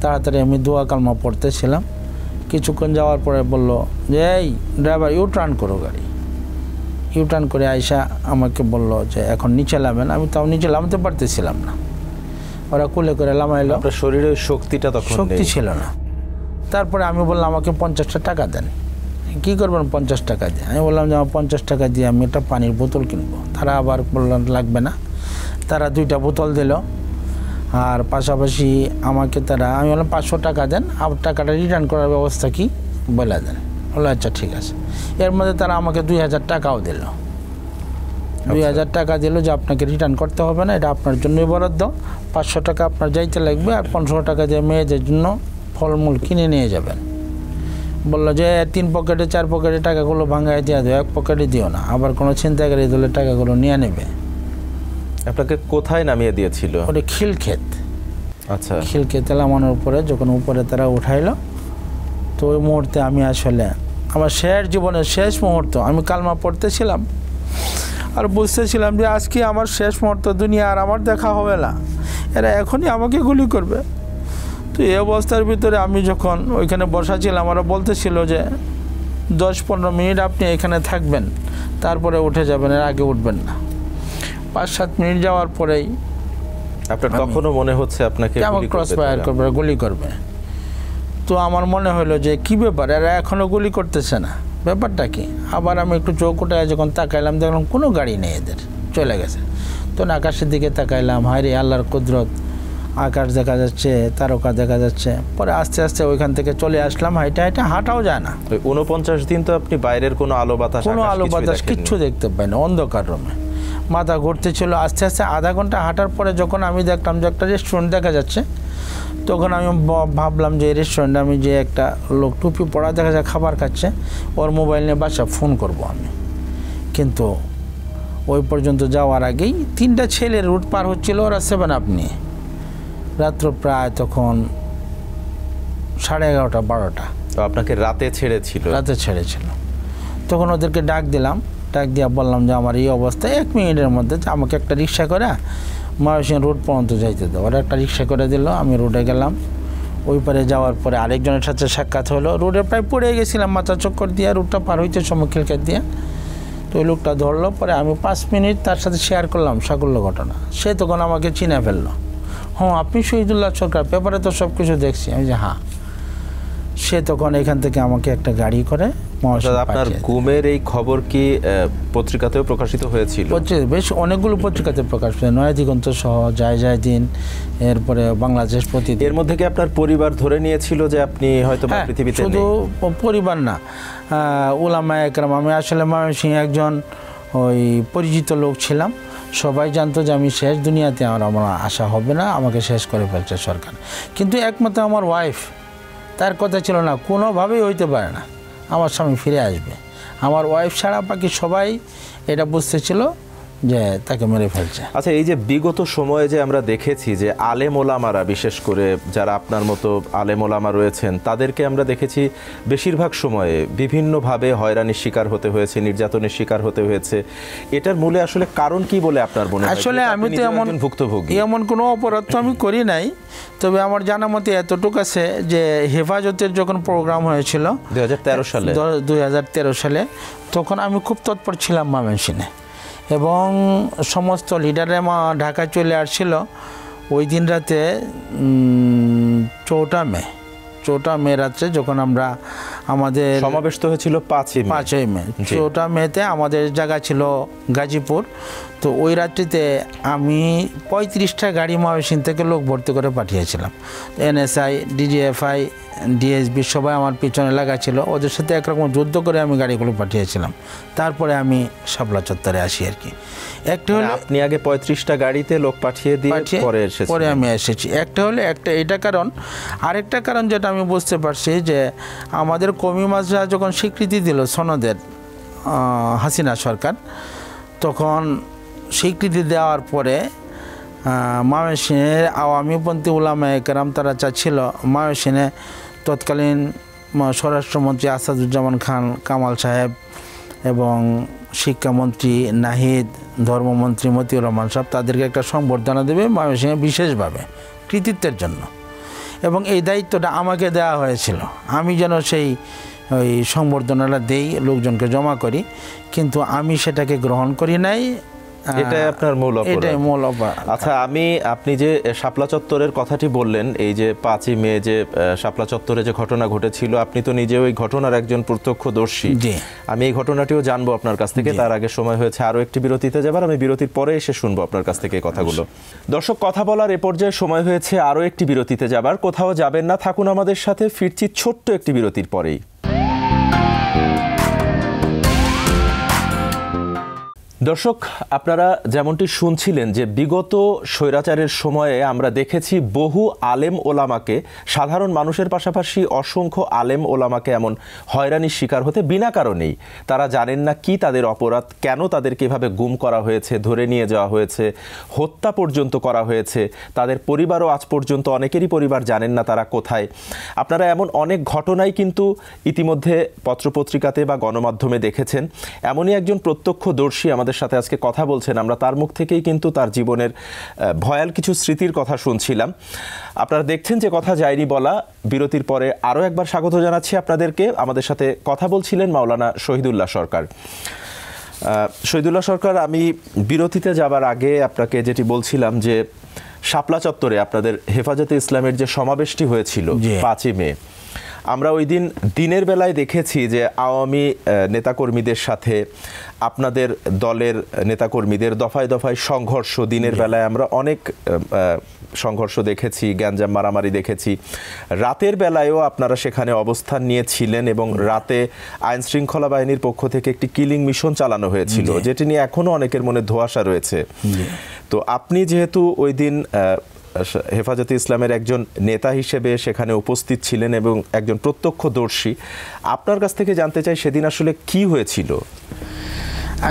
তাড়াতাড়ি আমি দোয়া কালমা পড়তেছিলাম। কিছুক্ষণ যাওয়ার পরে বলল যে এই ড্রাইভার ইউটার্ন করো গাড়ি। ইউটার্ন করে আইসা আমাকে বলল যে এখন নিচে নামেন। আমি তাও নিচে নামতে পারতেছিলাম না, ওরা কুলে করে নামাইলো। শরীরের শক্তিটা তখন শক্তি ছিল না। তারপরে আমি বললাম আমাকে 50টা টাকা দেন। কী করবেন 50 টাকা দিয়ে? আমি বললাম যে আমার 50 টাকা দিয়ে আমি একটা পানির বোতল কিনবো। তারা আবার বললাম লাগবে না, তারা 2টা বোতল দিল। আর পাশাপাশি আমাকে আমি বললাম 500 টাকা দেন, আর টাকাটা রিটার্ন করার ব্যবস্থা কি বলে দেন। বললো আচ্ছা ঠিক আছে। এর মধ্যে তারা আমাকে 2000 টাকাও দিল। 2000 টাকা দিল যে আপনাকে রিটার্ন করতে হবে না, এটা আপনার জন্যই বরাদ্দ। 500 টাকা আপনার যাইতে লাগবে, আর 1500 টাকা দিয়ে মেয়েদের জন্য ফলমূল কিনে নিয়ে যাবেন। বললো যে 3 পকেটে 4 পকেটে টাকাগুলো ভাঙায় দিয়ে দেয়, 1 পকেটে দিও না, আবার কোনো ছিনতাইকারী দিলে টাকাগুলো নিয়ে নেবে। আপনাকে কোথায় নামিয়ে দিয়েছিল? ওটা খিলক্ষেত। আচ্ছা, খিলক্ষেত নামানোর পরে যখন উপরে তারা উঠাইলো, তো ওই মুহূর্তে আমি আসলে আমার জীবনের শেষ মুহূর্ত, আমি কালমা পড়তেছিলাম, আর বুঝতেছিলাম যে আজকে আমার শেষ মুহূর্ত, দুনিয়া আর আমার দেখা হবে না, এরা এখনই আমাকে গুলি করবে। তো এই অবস্থার ভিতরে আমি যখন ওইখানে বসা ছিলাম, ওরা বলতেছিল যে 10-15 মিনিট আপনি এখানে থাকবেন, তারপরে উঠে যাবেন, এর আগে উঠবেন না। 5-7 মিনিট যাওয়ার পরেই আপনার কখনো মনে হচ্ছে আপনাকে আমার ক্রস ফায়ার করবে, গুলি করবে। তো আমার মনে হলো যে কি ব্যাপার, এরা এখনও গুলি করতেছে না, ব্যাপারটা কি? আবার আমি একটু চোখ উঠায় যখন তাকাইলাম, দেখলাম কোনো গাড়ি নেই, এদের চলে গেছে। তো আকাশের দিকে তাকাইলাম, হায় রে আল্লাহর কুদরত, আকাশ দেখা যাচ্ছে, তারকা দেখা যাচ্ছে। পরে আস্তে আস্তে ওইখান থেকে চলে আসলাম, হাঁটাও যায় না। 49 দিন তো আপনি বাইরের কোনো আলো বাতাস কিচ্ছু দেখতে পাই না, অন্ধকার রুমে মাথা ঘুরতেছিল। আস্তে আস্তে আধা ঘন্টা হাঁটার পরে যখন আমি দেখলাম যে একটা রেস্টুরেন্ট দেখা যাচ্ছে, তখন আমি ভাবলাম যে এই রেস্টুরেন্টে আমি যে একটা লোক টুপি পরা দেখা যায় খাবার খাচ্ছে, ওর মোবাইল নিয়ে বাসা ফোন করব আমি। কিন্তু ওই পর্যন্ত যাওয়ার আগেই 3টা ছেলে রুট পার হচ্ছিল, ওরা 7 আপ নিয়ে। রাত্র প্রায় তখন 11:30-12টা। তো আপনাকে রাতে ছেড়েছিল? রাতে ছেড়েছিল। তখন ওদেরকে ডাক দিলাম, ডাক দিয়ে বললাম যে আমার এই অবস্থায় 1 মিনিটের মধ্যে আমাকে একটা রিক্সা করে ময়মনসিংহ রোড পর্যন্ত যাইতে দাও। ওরা একটা রিক্সা করে দিল, আমি রোডে গেলাম। ওই পারে যাওয়ার পরে আরেকজনের সাথে সাক্ষাৎ হলো, রোডে প্রায় পড়ে গেছিলাম মাথা চক্কর দিয়ে, রোডটা পার হইতে সময় খিলকাত দিয়ে। তো ওই লোকটা ধরলো, পরে আমি 5 মিনিট তার সাথে শেয়ার করলাম সাকুল্য ঘটনা। সে তখন আমাকে চিনে ফেললো, হ্যাঁ আপনি শহীদুল্লাহ সরকার, পেপারে তো সব কিছু দেখছি। আমি যে হ্যাঁ। সে তখন এখান থেকে আমাকে একটা গাড়ি করে আপনার গুমের এই খবর কি পত্রিকাতেও প্রকাশিত হয়েছিল? বেশ অনেকগুলো পত্রিকাতে প্রকাশ পেয়েছে, নয়া দিগন্ত সহ, যায় দিন, এরপরে বাংলাদেশ প্রতিদিন। এর মধ্যে কি আপনার পরিবার ধরে নিয়েছিল যে আপনি হয়তো পৃথিবীতে নেই? শুধু পরিবার না, উলামায়ে একরাম। আমি আসলে ময়মনসিংহে একজন ওই পরিচিত লোক ছিলাম, সবাই জানতো যে আমি শেষ, দুনিয়াতে আমার আশা হবে না, আমাকে শেষ করে ফেলছে সরকার। কিন্তু একমাত্র আমার ওয়াইফ, তার কথা ছিল না, কোনোভাবেই হইতে পারে না আমার স্বামী ফিরে আসবে। আমার ওয়াইফ ছাড়া বাকি সবাই এটা বুঝতেছিল যে তাকে মেরে ফেলছে। আচ্ছা, এই যে বিগত সময়ে যে আমরা দেখেছি যে আলেম ওলামারা, বিশেষ করে যারা আপনার মতো আলেম ওলামা রয়েছেন, তাদেরকে আমরা দেখেছি বেশিরভাগ সময়ে বিভিন্নভাবে হয়রানির শিকার হতে হয়েছে, নির্যাতনের শিকার হতে হয়েছে। এটার মূলে আসলে কারণ কি বলে আপনার মনে হয়? আসলে আমি তো এমন কোনো অপরাধ তো আমি করি নাই, তবে আমার জানা মতে এতটুকু আছে যে হেফাজতের যখন প্রোগ্রাম হয়েছিল 2013 সালে, তখন আমি খুব তৎপর ছিলাম ময়মনসিংহে, এবং সমস্ত লিডারে ঢাকা চলে আসছিল। ওই দিন রাতে 4 মে রাত্রে যখন আমরা আমাদের সমাবেশ তো হয়েছিল 5ই মে। 4 মেতে আমাদের জায়গা ছিল গাজীপুর। তো ওই রাত্রিতে আমি 35টা গাড়ি ময়মনসিংহ থেকে লোক ভর্তি করে পাঠিয়েছিলাম। NSI, DGFI, DSB সবাই আমার পিছনে লাগা ছিল, ওদের সাথে একরকম যুদ্ধ করে আমি গাড়িগুলো পাঠিয়েছিলাম। তারপরে আমি শাপলা চত্বরে আসি আর কি। একটা হলো আপনি আগে 35টা গাড়িতে লোক পাঠিয়ে দিয়ে পরে আমি এসেছি। একটা এটা কারণ। আরেকটা কারণ যেটা আমি বুঝতে পারছি যে আমাদের কওমি মাজরা যখন স্বীকৃতি দিল সনদের, হাসিনা সরকার, তখন স্বীকৃতি দেওয়ার পরে ময়মনসিংহের আওয়ামীপন্থী উলামায়ে কেরাম তারা চাচ্ছিল ময়মনসিংহে তৎকালীন স্বরাষ্ট্রমন্ত্রী আসাদুজ্জামান খান কামাল সাহেব এবং শিক্ষামন্ত্রী নাহিদ, ধর্মমন্ত্রী মতিউর রহমান সাহেব, তাদেরকে একটা সংবর্ধনা দেবে ময়মনসিংহে বিশেষভাবে কৃতিত্বের জন্য, এবং এই দায়িত্বটা আমাকে দেওয়া হয়েছিল। আমি যেন ওই সংবর্ধনাটা দেই, লোকজনকে জমা করি, কিন্তু আমি সেটাকে গ্রহণ করি নাই। এটাই আপনার মূল অপরাধ। আচ্ছা, আপনি যে শাপলা চত্বরের কথাটি বললেন, এই যে 5ই মে যে শাপলা চত্বরে যে ঘটনা ঘটেছিল, আপনি তো নিজে ওই ঘটনার একজন প্রত্যক্ষদর্শী। আমি এই ঘটনাটিও জানবো আপনার কাছ থেকে। তার আগে সময় হয়েছে আরো একটি বিরতিতে যাবার, আমি বিরতির পরে এসে শুনবো আপনার কাছ থেকে এই কথাগুলো। দর্শক, কথা বলার এ পর্যায়ে সময় হয়েছে আরো একটি বিরতিতে যাবার। কোথাও যাবেন না, থাকুন আমাদের সাথে। ফিরছি ছোট্ট একটি বিরতির পরেই। দর্শক, আপনারা যেমনটি শুনছিলেন যে বিগত স্বৈরাচারের সময়ে আমরা দেখেছি বহু আলেম ওলামাকে, সাধারণ মানুষের পাশাপাশি অসংখ্য আলেম ওলামাকে এমন হয়রানির শিকার হতে বিনা কারণেই। তারা জানেন না কি তাদের অপরাধ, কেন তাদেরকে এভাবে গুম করা হয়েছে, ধরে নিয়ে যাওয়া হয়েছে, হত্যা পর্যন্ত করা হয়েছে। তাদের পরিবারও আজ পর্যন্ত, অনেকেরই পরিবার জানেন না তারা কোথায়। আপনারা এমন অনেক ঘটনাই কিন্তু ইতিমধ্যে পত্রপত্রিকাতে বা গণমাধ্যমে দেখেছেন। এমনই একজন প্রত্যক্ষদর্শী আমাদের আমাদের সাথে আজকে কথা বলছেন, আমরা তার মুখ থেকেই কিন্তু তার জীবনের ভয়াল কিছু স্মৃতির কথা শুনছিলাম। আপনারা দেখছেন যে কথা যায়নি বলা। বিরতির পরে আরও একবার স্বাগত জানাচ্ছি আপনাদেরকে। আমাদের সাথে কথা বলছিলেন মাওলানা শহীদুল্লাহ সরকার। শহীদুল্লাহ সরকার, আমি বিরতিতে যাবার আগে আপনাকে যেটি বলছিলাম যে শাপলা চত্বরে আপনাদের হেফাজতে ইসলামের যে সমাবেশটি হয়েছিল 5ই মে, আমরা ওই দিন দিনের বেলায় দেখেছি যে আওয়ামী নেতাকর্মীদের সাথে আপনাদের দলের নেতাকর্মীদের দফায় দফায় সংঘর্ষ, দিনের বেলায় আমরা অনেক সংঘর্ষ দেখেছি, গ্যাঞ্জাম মারামারি দেখেছি। রাতের বেলায়ও আপনারা সেখানে অবস্থান নিয়েছিলেন এবং রাতে আইন শৃঙ্খলা বাহিনীর পক্ষ থেকে একটি কিলিং মিশন চালানো হয়েছিল, যেটি নিয়ে এখনও অনেকের মনে ধোঁয়াশা রয়েছে। তো আপনি যেহেতু ওই দিন হেফাজতে ইসলামের একজন নেতা হিসেবে সেখানে উপস্থিত ছিলেন এবং একজন প্রত্যক্ষদর্শী, আপনার কাছ থেকে জানতে চাই সেদিন আসলে কি হয়েছিল।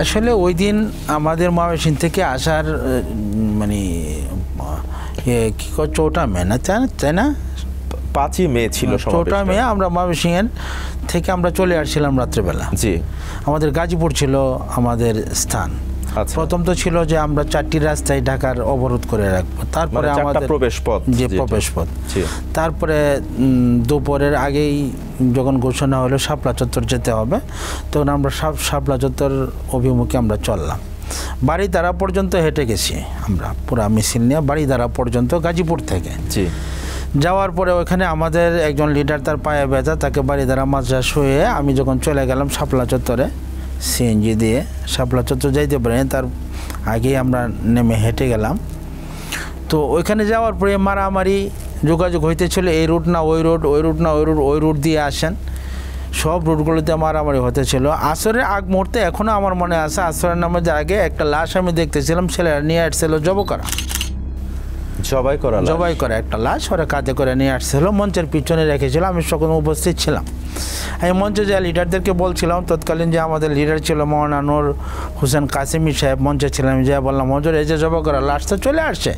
আসলে ওই দিন আমাদের ময়মনসিংহ থেকে আসার মানে কি 4টা মে না, তাই না? 5ই মে ছিল, 4টা মে আমরা ময়মনসিংহের থেকে আমরা চলে আসছিলাম রাত্রেবেলা। জি, আমাদের গাজীপুর ছিল আমাদের স্থান। প্রথম তো ছিল যে আমরা 4টি রাস্তায় ঢাকার অবরোধ করে রাখবো, তারপরে আমাদের প্রবেশপথ, তারপরে দুপুরের আগেই যখন ঘোষণা হলো শাপলা চত্বর যেতে হবে, তখন আমরা শাপলা চত্বর অভিমুখে আমরা চললাম। বাড়িধারা পর্যন্ত হেঁটে গেছি আমরা, পুরা মিছিল নিয়ে বাড়িধারা পর্যন্ত গাজীপুর থেকে। যাওয়ার পরে ওখানে আমাদের একজন লিডার, তার পায়ে ব্যথা, তাকে বাড়িধারা মাঝরা শুয়ে আমি যখন চলে গেলাম শাপলা চত্বরে সিএনজি দিয়ে, শাপলা চত্বর যাইতে পারিনি, তার আগেই আমরা নেমে হেঁটে গেলাম। তো ওইখানে যাওয়ার পরে মারামারি যোগাযোগ হইতেছিল, এই রুট না ওই রুট, ওই রুট না ওই রুট, ওই রুট দিয়ে আসেন, সব রুটগুলোতে মারামারি হতেছিল। আসরের আগ মুহূর্তে এখনও আমার মনে আছে, আসরের নামাজের আগে একটা লাশ আমি দেখতেছিলাম, ছেলেরা নিয়ে আসছিল জবাই করা একটা লাশ, ওরা কাঁধে করে নিয়ে আসছিল, মঞ্চের পিছনে রেখেছিল, আমি সকল উপস্থিত ছিলাম। আমি মঞ্চে যে লিডারদেরকে বলছিলাম, তৎকালীন যে আমাদের লিডার ছিল মৌলানা নূর হোসেন কাসেমি সাহেব মঞ্চে ছিলাম, যে বললাম হুজুর এই যে জবাই করা লাশ তো চলে আসছে,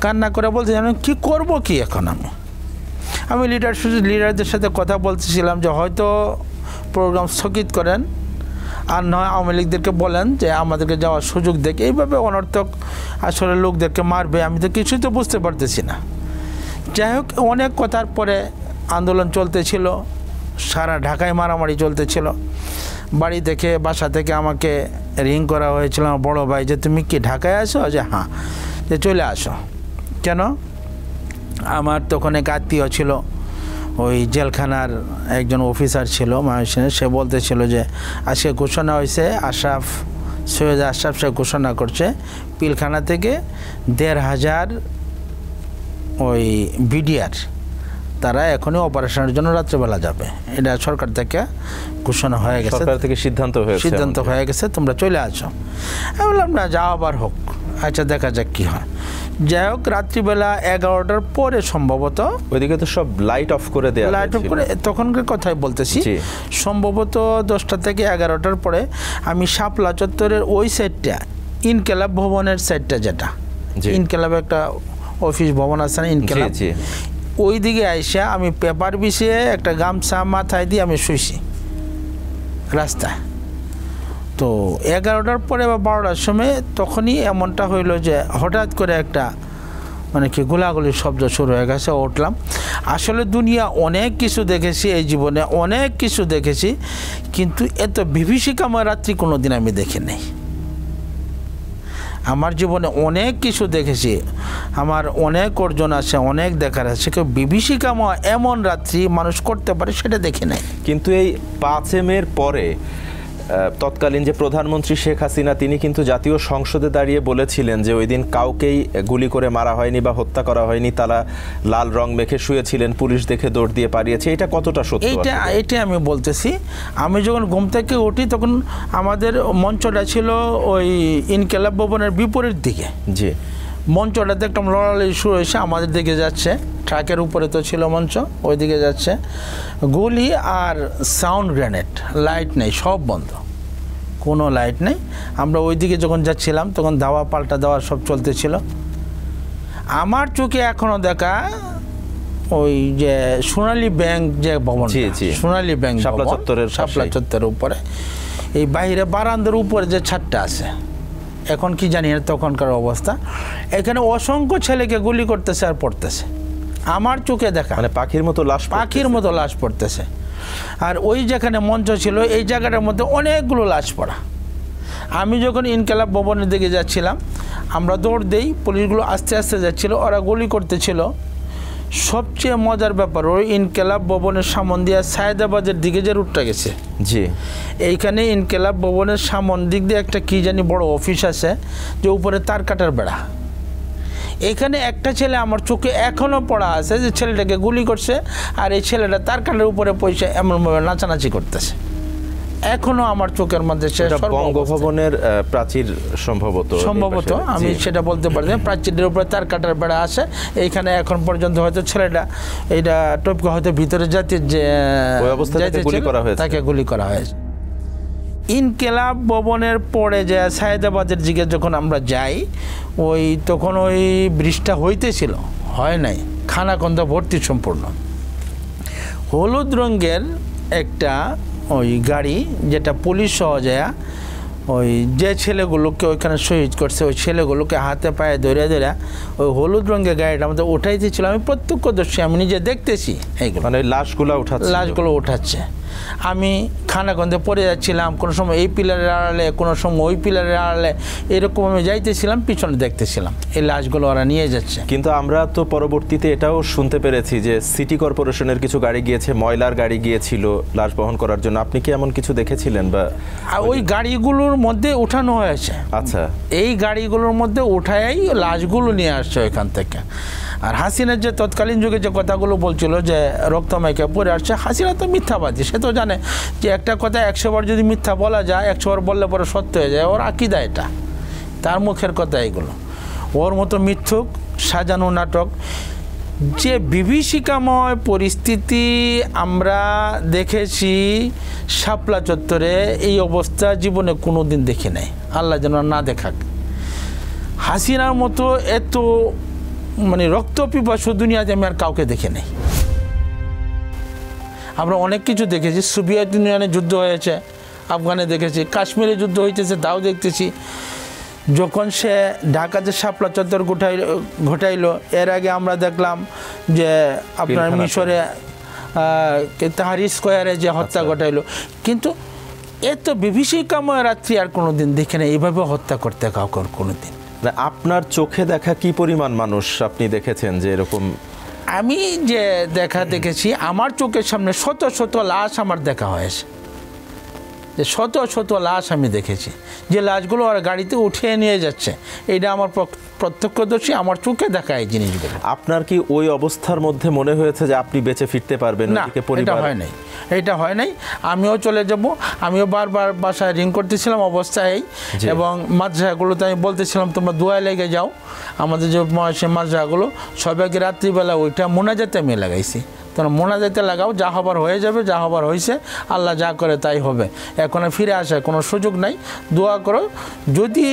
কান্না করে বলতে জানেন কি করব কি এখন। আমি লিডারদের সাথে কথা বলতেছিলাম যে হয়তো প্রোগ্রাম স্থগিত করেন, আর নয় আওয়ামী লীগদেরকে বলেন যে আমাদেরকে যাওয়ার সুযোগ দেখে, এইভাবে অনর্থক আসলে লোকদেরকে মারবে, আমি তো কিছুই তো বুঝতে পারতেছি না। যাই হোক, অনেক কথার পরে আন্দোলন চলতেছিল, সারা ঢাকায় মারামারি চলতেছিল। বাড়ি থেকে, বাসা থেকে আমাকে রিং করা হয়েছিল আমার বড়ো ভাই, যে তুমি কি ঢাকায় আসো? যে হ্যাঁ, যে চলে আসো। কেন? আমার তখন এক আত্মীয় ছিল, ওই জেলখানার একজন অফিসার ছিল ময়মনসিংহে, সে বলতেছিল যে আজকে ঘোষণা হয়েছে, সৈয়দ আশরাফ সাহেব ঘোষণা করছে পিলখানা থেকে ১,৫০০ ওই বিডিআর তারা এখনই অপারেশনের জন্য রাত্রেবেলা যাবে। এটা সরকার থেকে ঘোষণা হয়ে গেছে, সরকার থেকে সিদ্ধান্ত হয়ে গেছে, তোমরা চলে আসো। আমি বললাম না, যাও আবার হোক, আচ্ছা দেখা যাক কী হয়। যাই হোক, রাত্রিবেলা 11টার পরে সম্ভবত, ওইদিকে তো সব লাইট অফ করে দেওয়া, লাইট অফ করে, তখনকার কথাই বলতেছি, সম্ভবত 10টা থেকে 11টার পরে আমি শাপলা চত্বরের ওই সাইডটা, ইনকেলাব ভবনের সাইডটা, যেটা ইনকেলাব একটা অফিস ভবন আছে না ইনকেলাব, ওই দিকে আইসা আমি পেপার বিছিয়ে একটা গামছা মাথায় দিয়ে আমি শুইছি রাস্তায়। তো 11টার পরে বা 12টার সময় তখনই এমনটা হইলো যে হঠাৎ করে একটা মানে কি গোলাগুলির শব্দ শুরু হয়ে গেছে। উঠলাম। আসলে দুনিয়া অনেক কিছু দেখেছি, এই জীবনে অনেক কিছু দেখেছি, কিন্তু এত বিভীষিকাময় রাত্রি কোনো দিন আমি দেখি নাই। আমার জীবনে অনেক কিছু দেখেছি, আমার অনেক অর্জন আছে, অনেক দেখার আছে, কেউ বিভীষিকাময় এমন রাত্রি মানুষ করতে পারে সেটা দেখি নাই। কিন্তু এই 5 মের পরে তৎকালীন যে প্রধানমন্ত্রী শেখ হাসিনা, তিনি কিন্তু জাতীয় সংসদে দাঁড়িয়ে বলেছিলেন যে ওই দিন কাউকেই গুলি করে মারা হয়নি বা হত্যা করা হয়নি, তারা লাল রং মেখে শুয়েছিলেন, পুলিশ দেখে দৌড় দিয়ে পালিয়েছে। এটা কতটা সত্যি? এইটা আমি বলতেছি। আমি যখন ঘুম থেকে উঠি তখন আমাদের মঞ্চটা ছিল ওই ইনকেলাব ভবনের বিপরীত দিকে। জি, মঞ্চটাতে একটা লড়াই শুরু হয়েছে, আমাদের দিকে যাচ্ছে, ট্রাকের উপরে তো ছিল মঞ্চ, ওই দিকে যাচ্ছে গুলি আর সাউন্ড গ্রেনেড, লাইট নেই, সব বন্ধ, কোনো লাইট নেই। আমরা ওই দিকে যখন যাচ্ছিলাম তখন ধাওয়া পাল্টা দেওয়া সব চলতেছিল। আমার চোখে এখনও দেখা ওই যে সোনালী ব্যাংক যে ভবন, সোনালী ব্যাংক শাপলা চত্বরের উপরে এই বাইরে বারান্দার উপরে যে ছাদটা আছে, এখন কি জানি না তখনকার অবস্থা, এখানে অসংখ্য ছেলেকে গুলি করতেছে আর পড়তেছে, আমার চোখে দেখা, মানে পাখির মতো লাশ, পাখির মতো লাশ পড়তেছে। আর ওই যেখানে মঞ্চ ছিল এই জায়গাটার মধ্যে অনেকগুলো লাশ পড়া। আমি যখন ইনকিলাব ভবনের দিকে যাচ্ছিলাম, আমরা দৌড় দেই, পুলিশগুলো আস্তে আস্তে যাচ্ছিল, ওরা গুলি করতেছিল। সবচেয়ে মজার ব্যাপার, ওই ইনকিলাব ভবনের সামন দিয়ে সায়েদাবাদের দিকে যে রুটটা গেছে, জি, এইখানে ইনকিলাব ভবনের সামন দিক দিয়ে একটা কি জানি বড় অফিস আছে, যে উপরে তার কাটার বেড়া। এখানে একটা ছেলে আমার চোখে এখনও পড়া আছে, যে ছেলেটাকে গুলি করছে আর এই ছেলেটা তার কাটার উপরে পয়সা এমনভাবে নাচানাচি করতেছে, এখনো আমার চোখের মধ্যে। বঙ্গভবনের প্রাচীর সম্ভবত আমি সেটা বলতে পারি, প্রাচীরের উপরে তার কাটার বেড়া আছে, এইখানে এখন পর্যন্ত হয়তো ছেলেটা এইটা টপকে হয়তো ভিতরে যাতে যে তাকে গুলি করা হয়েছে। ইনকিলাব ভবনের পরে যে সায়েদাবাদের দিকে যখন আমরা যাই, ওই তখন ওই বৃষ্টিটা হইতেছিল, হয় নাই, খানাখন্দা ভর্তি সম্পূর্ণ। হলুদ রঙের একটা ওই গাড়ি, যেটা পুলিশ সহ যায়, ওই যে ছেলেগুলোকে ওইখানে শহীদ করছে ওই ছেলেগুলোকে হাতে পায়ে ধরে ধরে ওই হলুদ রঙের গাড়িটা আমাদের উঠাইতেছিল। আমি প্রত্যক্ষদর্শী, আমি নিজে দেখতেছি এইগুলো, মানে লাশগুলো উঠাচ্ছে। আমি খানাগন্ধে পড়ে যাচ্ছিলাম, কোনো সময় এই পিলারের আড়ালে, কোনো সময় ওই পিলারের আড়ালে, এরকম আমি যাইতেছিলাম, পিছনে দেখতেছিলাম এই লাশগুলো ওরা নিয়ে যাচ্ছে। কিন্তু আমরা তো পরবর্তীতে এটাও শুনতে পেরেছি যে সিটি কর্পোরেশনের কিছু গাড়ি গিয়েছে, ময়লার গাড়ি গিয়েছিল লাশ বহন করার জন্য। আপনি কি এমন কিছু দেখেছিলেন? বা ওই গাড়িগুলোর মধ্যে উঠানো হয়েছে। আচ্ছা, এই গাড়িগুলোর মধ্যে উঠাই লাশগুলো নিয়ে আসছে ওইখান থেকে। আর হাসিনার যে তৎকালীন যুগে যে কথাগুলো বলছিল যে রক্তমাইকে পড়ে আসছে, হাসিনা তো মিথ্যাবাদী, সে তো জানে যে একটা কথা 100 বার যদি মিথ্যা বলা যায়, 100 বার বললে পরে সত্য হয়ে যায়, ওর আকীদা এটা, তার মুখের কথা এগুলো। ওর মতো মিথ্যুক সাজানো নাটক, যে বিভীষিকাময় পরিস্থিতি আমরা দেখেছি শাপলা চত্বরে, এই অবস্থা জীবনে কোনো দিন দেখি নাই, আল্লাহ যেন না দেখাক। হাসিনার মতো এত মানে রক্তপিপাসু দুনিয়াতে আমি আর কাউকে দেখে নেই। আমরা অনেক কিছু দেখেছি, সোভিয়েত ইউনিয়নে যুদ্ধ হয়েছে, আফগানে দেখেছি, কাশ্মীরে যুদ্ধ হইতেছে তাও দেখতেছি। যখন সে ঢাকাতে শাপলা চত্বর ঘটাইলো, এর আগে আমরা দেখলাম যে আপনার মিশরে তাহরির স্কোয়ারে যে হত্যা ঘটাইলো। কিন্তু এত বিভীষিকাময় রাত্রি আর কোনোদিন দেখে নেই, এইভাবে হত্যা করতে কাউকে কোনোদিন। আপনার চোখে দেখা কি পরিমাণ মানুষ আপনি দেখেছেন যে এরকম? আমি যে দেখেছি, আমার চোখের সামনে শত শত লাশ আমার দেখা হয়েছে, যে শত শত লাশ আমি দেখেছি, যে লাশগুলো আর গাড়িতে উঠিয়ে নিয়ে যাচ্ছে। এটা আমার প্রত্যক্ষদর্শী, আমার চোখে দেখা এই জিনিসগুলো। আপনার কি ওই অবস্থার মধ্যে মনে হয়েছে যে আপনি বেঁচে ফিরতে পারবেন? না, এটা হয় নাই। আমিও চলে যাব, আমিও বারবার বাসায় রিং করতেছিলাম অবস্থায়, এবং মাদ্রাসাগুলোতে আমি বলতেছিলাম তোমরা দোয়া লেগে যাও। আমাদের যে মাদ্রাসাগুলো সবাইকে রাত্রিবেলা ওইটা মোনাজাতে আমি লাগাইছি, তোমরা মোনাজাতে লাগাও, যা হবার হয়ে যাবে, যা হবার হয়েছে, আল্লাহ যা করে তাই হবে, এখন ফিরে আসার কোনো সুযোগ নাই, দোয়া করো, যদি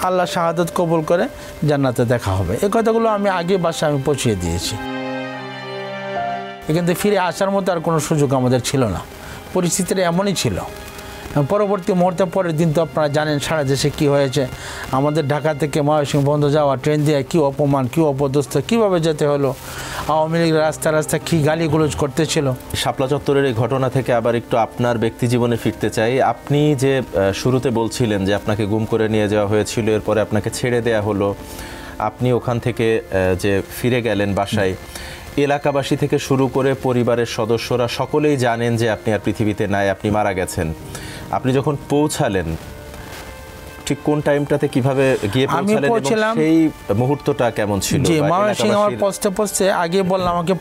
আল্লাহ শাহাদত কবুল করে জান্নাতে দেখা হবে। এই কথাগুলো আমি আগে বাসায় আমি পৌঁছিয়ে দিয়েছি। এখান থেকে ফিরে আসার মতো আর কোনো সুযোগ আমাদের ছিল না, পরিস্থিতিটা এমনই ছিল। পরবর্তী মুহূর্তে পরের দিন তো আপনারা জানেন সারা দেশে কী হয়েছে। আমাদের ঢাকা থেকে ময়মনসিংহ বন্ধ যাওয়া ট্রেন দিয়ে কী অপমান, কী অপদস্থ, কীভাবে যেতে হলো, আওয়ামী লীগ রাস্তা কী গালিগুলোজ করতেছিল। শাপলা চত্বরের এই ঘটনা থেকে আবার একটু আপনার ব্যক্তি জীবনে ফিরতে চাই। আপনি যে শুরুতে বলছিলেন যে আপনাকে গুম করে নিয়ে যাওয়া হয়েছিল, এরপরে আপনাকে ছেড়ে দেয়া হলো, আপনি ওখান থেকে যে ফিরে গেলেন বাসায়, এলাকাবাসী থেকে শুরু করে পরিবারের সদস্যরা সকলেই জানেন যে আপনি আর পৃথিবীতে নাই, আপনি মারা গেছেন। আপনি যখন পৌঁছালেন ঠিক কোন টাইমটাতে, কিভাবে গিয়ে পৌঁছালেন, সেই মুহূর্তটা কেমন ছিল? জি, ময়মনসিংহ আমার পৌঁছতে আগে বললাম, আমাকে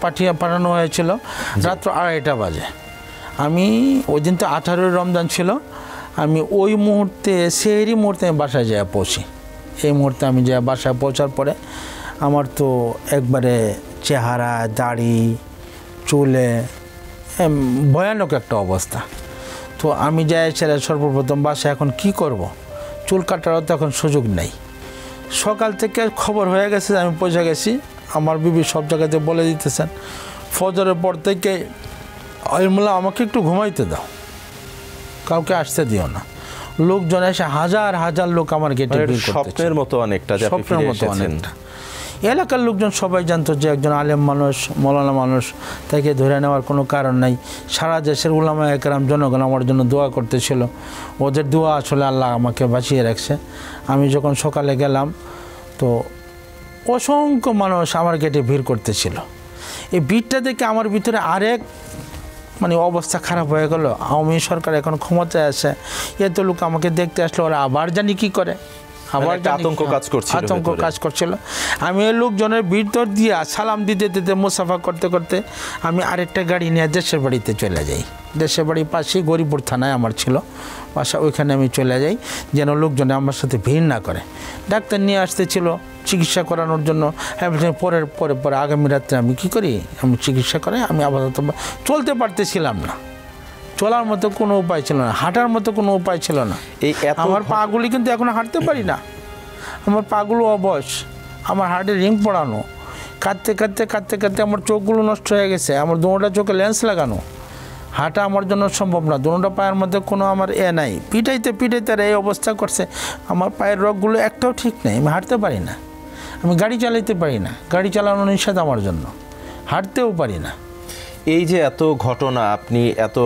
পাঠানো হয়েছিল রাত্র 2:30 বাজে। আমি ওই দিন তো 18 রমজান ছিল, আমি ওই মুহূর্তে সেহরি মুহূর্তে আমি বাসায় যাই পৌঁছি। এই মুহূর্তে আমি যাই বাসায় পৌঁছার পরে আমার তো একবারে চেহারা, দাড়ি, চুলে ভয়ানক একটা অবস্থা। তো আমি যাই ছেলে সর্বপ্রথম বাসায়, এখন কি করব, চুল কাটারও তো এখন সুযোগ নেই। সকাল থেকে খবর হয়ে গেছে আমি পৌঁছে গেছি, আমার বিবি সব জায়গাতে বলে দিতেছেন। ফজরের পর থেকে আমি বললাম আমাকে একটু ঘুমাইতে দাও, কাউকে আসতে দিও না। লোকজন এসে হাজার হাজার লোক আমার গেটে ভিড় করতেছিল। স্বপ্নের মতো অনেকটা, যে আপনি স্বপ্নের ফিরে মতো এসেছেন। অনেকটা। এলাকার লোকজন সবাই জানতো যে একজন আলেম মানুষ, মৌলানা মানুষ, তাকে ধরে নেওয়ার কোনো কারণ নাই। সারা দেশের উলামা একরাম জনগণ আমার জন্য দোয়া করতেছিল। ওদের দোয়া আসলে আল্লাহ আমাকে বাঁচিয়ে রাখছে। আমি যখন সকালে গেলাম তো অসংখ্য মানুষ আমার গেটে ভিড় করতেছিল। এই ভিড়টা দেখে আমার ভিতরে আরেক মানে অবস্থা খারাপ হয়ে গেল। আওয়ামী সরকার এখন ক্ষমতায় আছে, এত লোক আমাকে দেখতে আসলো, ওরা আবার জানি কি করে, আবার একটা আতঙ্ক কাজ করছিল, আতঙ্ক কাজ করছিল। আমি এই লোকজনের ভিতর দিয়ে সালাম দিতে দিতে মুসাফা করতে করতে আমি আরেকটা গাড়ি নিয়ে দেশের বাড়িতে চলে যাই। দেশের বাড়ির পাশেই গরিপুর থানায় আমার ছিল বাসা, ওইখানে আমি চলে যাই যেন লোকজনে আমার সাথে ভিড় না করে। ডাক্তার নিয়ে আসতেছিল চিকিৎসা করানোর জন্য। পরে আগামী রাত্রে আমি কী করি, আমি চিকিৎসা করে আমি আপাতত চলতে পারতেছিলাম না, চলার মতো কোনো উপায় ছিল না, হাঁটার মতো কোনো উপায় ছিল না। আমার পাগুলি কিন্তু এখন হাঁটতে পারি না, আমার পাগুলো অবশ, আমার হার্টে রিং পড়ানো, কাঁদতে কাঁদতে কাঁদতে কাঁদতে আমার চোখগুলো নষ্ট হয়ে গেছে, আমার দুটোটা চোখে লেন্স লাগানো, হাঁটা আমার জন্য সম্ভব না, দুটোটা পায়ের মধ্যে কোনো আমার নাই, পিটাইতে পিটাইতে এই অবস্থা করছে, আমার পায়ের রগগুলো একটাও ঠিক নেই, আমি হাঁটতে পারি না, আমি গাড়ি চালাইতে পারি না, গাড়ি চালানো নিষেধ আমার জন্য, হাঁটতেও পারি না। এই যে এত ঘটনা, আপনি এত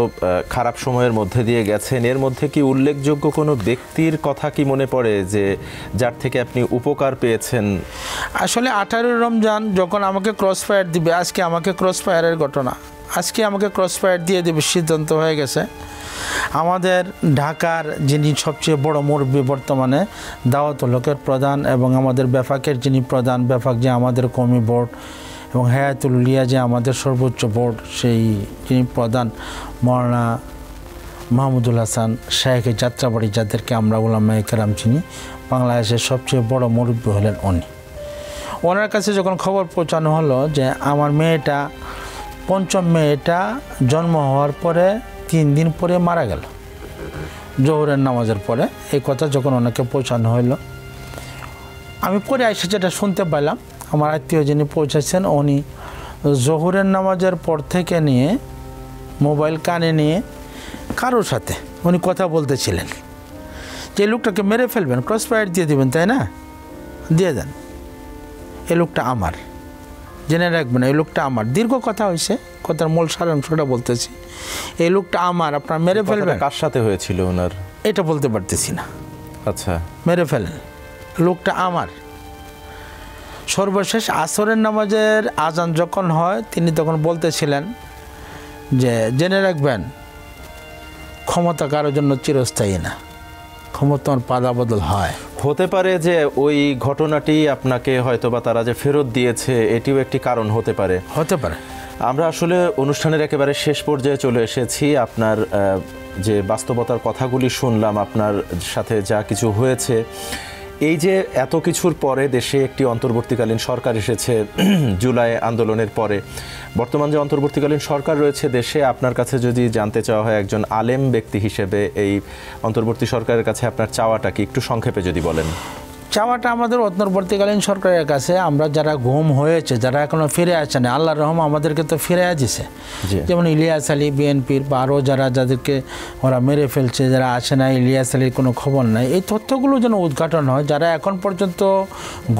খারাপ সময়ের মধ্যে দিয়ে গেছেন, এর মধ্যে কি উল্লেখযোগ্য কোনো ব্যক্তির কথা কি মনে পড়ে যে যার থেকে আপনি উপকার পেয়েছেন? আসলে 18 রমজান যখন আমাকে ক্রস ফায়ার দিবে, আজকে আমাকে ক্রস ফায়ারের ঘটনা, আজকে আমাকে ক্রস ফায়ার দিয়ে দেবে সিদ্ধান্ত হয়ে গেছে। আমাদের ঢাকার যিনি সবচেয়ে বড় মুরব্বী বর্তমানে দাওয়াত লোকের প্রধান এবং আমাদের বেফাকের যিনি প্রধান, বেফাক যে আমাদের কওমি বোর্ড এবং হায়াতুল উলিয়া যে আমাদের সর্বোচ্চ বোর্ড, সেই যিনি প্রধান মৌলানা মাহমুদুল হাসান শায়েখে যাত্রাবাড়ি, যাদেরকে আমরা উলামায়ে কেরাম চিনি, বাংলাদেশের সবচেয়ে বড় মুরব্বী হলেন উনি। ওনার কাছে যখন খবর পৌঁছানো হলো যে আমার মেয়েটা, পঞ্চম মেয়েটা জন্ম হওয়ার পরে 3 দিন পরে মারা গেল, জোহরের নামাজের পরে, এই কথা যখন ওনাকে পৌঁছানো হলো, আমি পরে এসে যেটা শুনতে পেলাম, আমার আত্মীয় যিনি পৌঁছেছেন উনি জোহরের নামাজের পর থেকে নিয়ে মোবাইল কানে নিয়ে কারোর সাথে উনি কথা বলতেছিলেন যে লোকটাকে মেরে ফেলবেন, ক্রস ফায়ার দিয়ে দেবেন, তাই না, দিয়ে দেন, এই লোকটা আমার, জেনে রাখবেন এই লোকটা আমার। দীর্ঘ কথা হয়েছে, কথার মূল সারাংশটা বলতেছি, এই লোকটা আমার, আপনার মেরে ফেলবেন। কার সাথে হয়েছিল ওনার? এটা বলতে পারতেছি না। আচ্ছা, মেরে ফেলেন, লোকটা আমার। সর্বশেষ আসরের নামাজের আজান যখন হয়, তিনি তখন বলতেছিলেন যে জেনে রাখবেন ক্ষমতা কারোর জন্য চিরস্থায়ী না, ক্ষমতার পাদা বদল হয়। হতে পারে যে ওই ঘটনাটি আপনাকে হয়তোবা তারা যে ফেরত দিয়েছে, এটিও একটি কারণ হতে পারে। হতে পারে। আমরা আসলে অনুষ্ঠানের একেবারে শেষ পর্যায়ে চলে এসেছি। আপনার যে বাস্তবতার কথাগুলি শুনলাম, আপনার সাথে যা কিছু হয়েছে, এই যে এত কিছুর পরে দেশে একটি অন্তর্বর্তীকালীন সরকার এসেছে জুলাই আন্দোলনের পরে, বর্তমান যে অন্তর্বর্তীকালীন সরকার রয়েছে দেশে, আপনার কাছে যদি জানতে চাওয়া হয় একজন আলেম ব্যক্তি হিসেবে এই অন্তর্বর্তী সরকারের কাছে আপনার চাওয়াটা কি একটু সংক্ষেপে যদি বলেন? চাওয়াটা আমাদের অন্তর্বর্তীকালীন সরকারের কাছে, আমরা যারা গুম হয়েছে, যারা এখনো ফিরে আসে না, আল্লাহর রহম আমাদেরকে তো ফিরে আসছে, যেমন ইলিয়াস আলী বিএনপির বা আরও যাদেরকে ওরা মেরে ফেলছে, যারা আসে না, ইলিয়াস আলীর কোনো খবর নাই, এই তথ্যগুলো যেন উদ্ঘাটন হয়। যারা এখন পর্যন্ত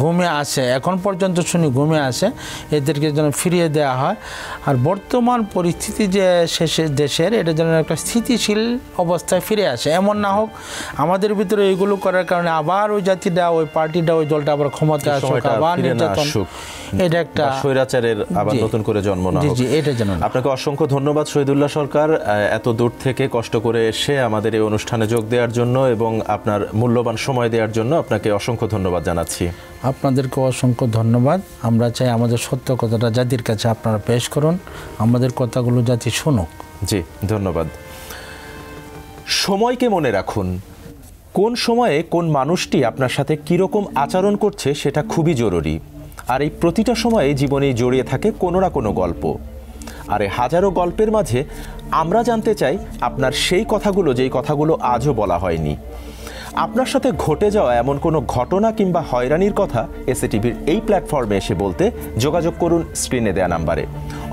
ঘুমে আসে, এখন পর্যন্ত শুনি ঘুমে আসে, এদেরকে যেন ফিরিয়ে দেওয়া হয়। আর বর্তমান পরিস্থিতি যে দেশের, এটা যেন একটা স্থিতিশীল অবস্থায় ফিরে আসে, এমন না হোক আমাদের ভিতরে এইগুলো করার কারণে আবার ওই জাতিটা, ওই পার্টিটা, ওই দলটা আবার ক্ষমতা আসুক, আবার নির্যাতন, এটা একটা স্বৈরাচারের আবার নতুন করে জন্ম না হোক। এটা যেন। আপনাকে অসংখ্য ধন্যবাদ শহীদুল্লাহ সরকার, এত দূর থেকে কষ্ট করে এসে আমাদের এই অনুষ্ঠানে যোগ দেওয়ার জন্য এবং আপনার মূল্যবান সময় দেওয়ার জন্য আপনাকে অসংখ্য ধন্যবাদ জানাচ্ছি। আপনাদেরকে অসংখ্য ধন্যবাদ। আমরা চাই আমাদের সত্য কথাটা জাতির কাছে আপনারা পেশ করুন, আমাদের কথাগুলো জাতি শুনুক। জি, ধন্যবাদ। সময়কে মনে রাখুন, কোন সময়ে কোন মানুষটি আপনার সাথে কীরকম আচরণ করছে সেটা খুবই জরুরি। আর এই প্রতিটা সময়ে জীবনেই জড়িয়ে থাকে কোনো না কোনো গল্প। আর এই হাজারো গল্পের মাঝে আমরা জানতে চাই আপনার সেই কথাগুলো, যেই কথাগুলো আজও বলা হয়নি। আপনার সাথে ঘটে যাওয়া এমন কোনো ঘটনা কিংবা হয়রানির কথা এসএটিভির এই প্ল্যাটফর্মে এসে বলতে যোগাযোগ করুন স্ক্রিনে দেয়া নাম্বারে,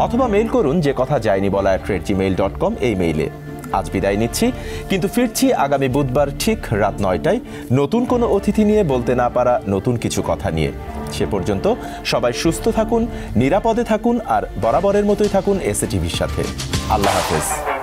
অথবা মেইল করুন যে কথা যায়নি বলা @gmail.com এই মেইলে। আজ বিদায় নিচ্ছি, কিন্তু ফিরছি আগামী বুধবার ঠিক রাত 9টায় নতুন কোনো অতিথি নিয়ে, বলতে না পারা নতুন কিছু কথা নিয়ে। সে পর্যন্ত সবাই সুস্থ থাকুন, নিরাপদে থাকুন আর বরাবরের মতোই থাকুন এসএ টিভির সাথে। আল্লাহ হাফেজ।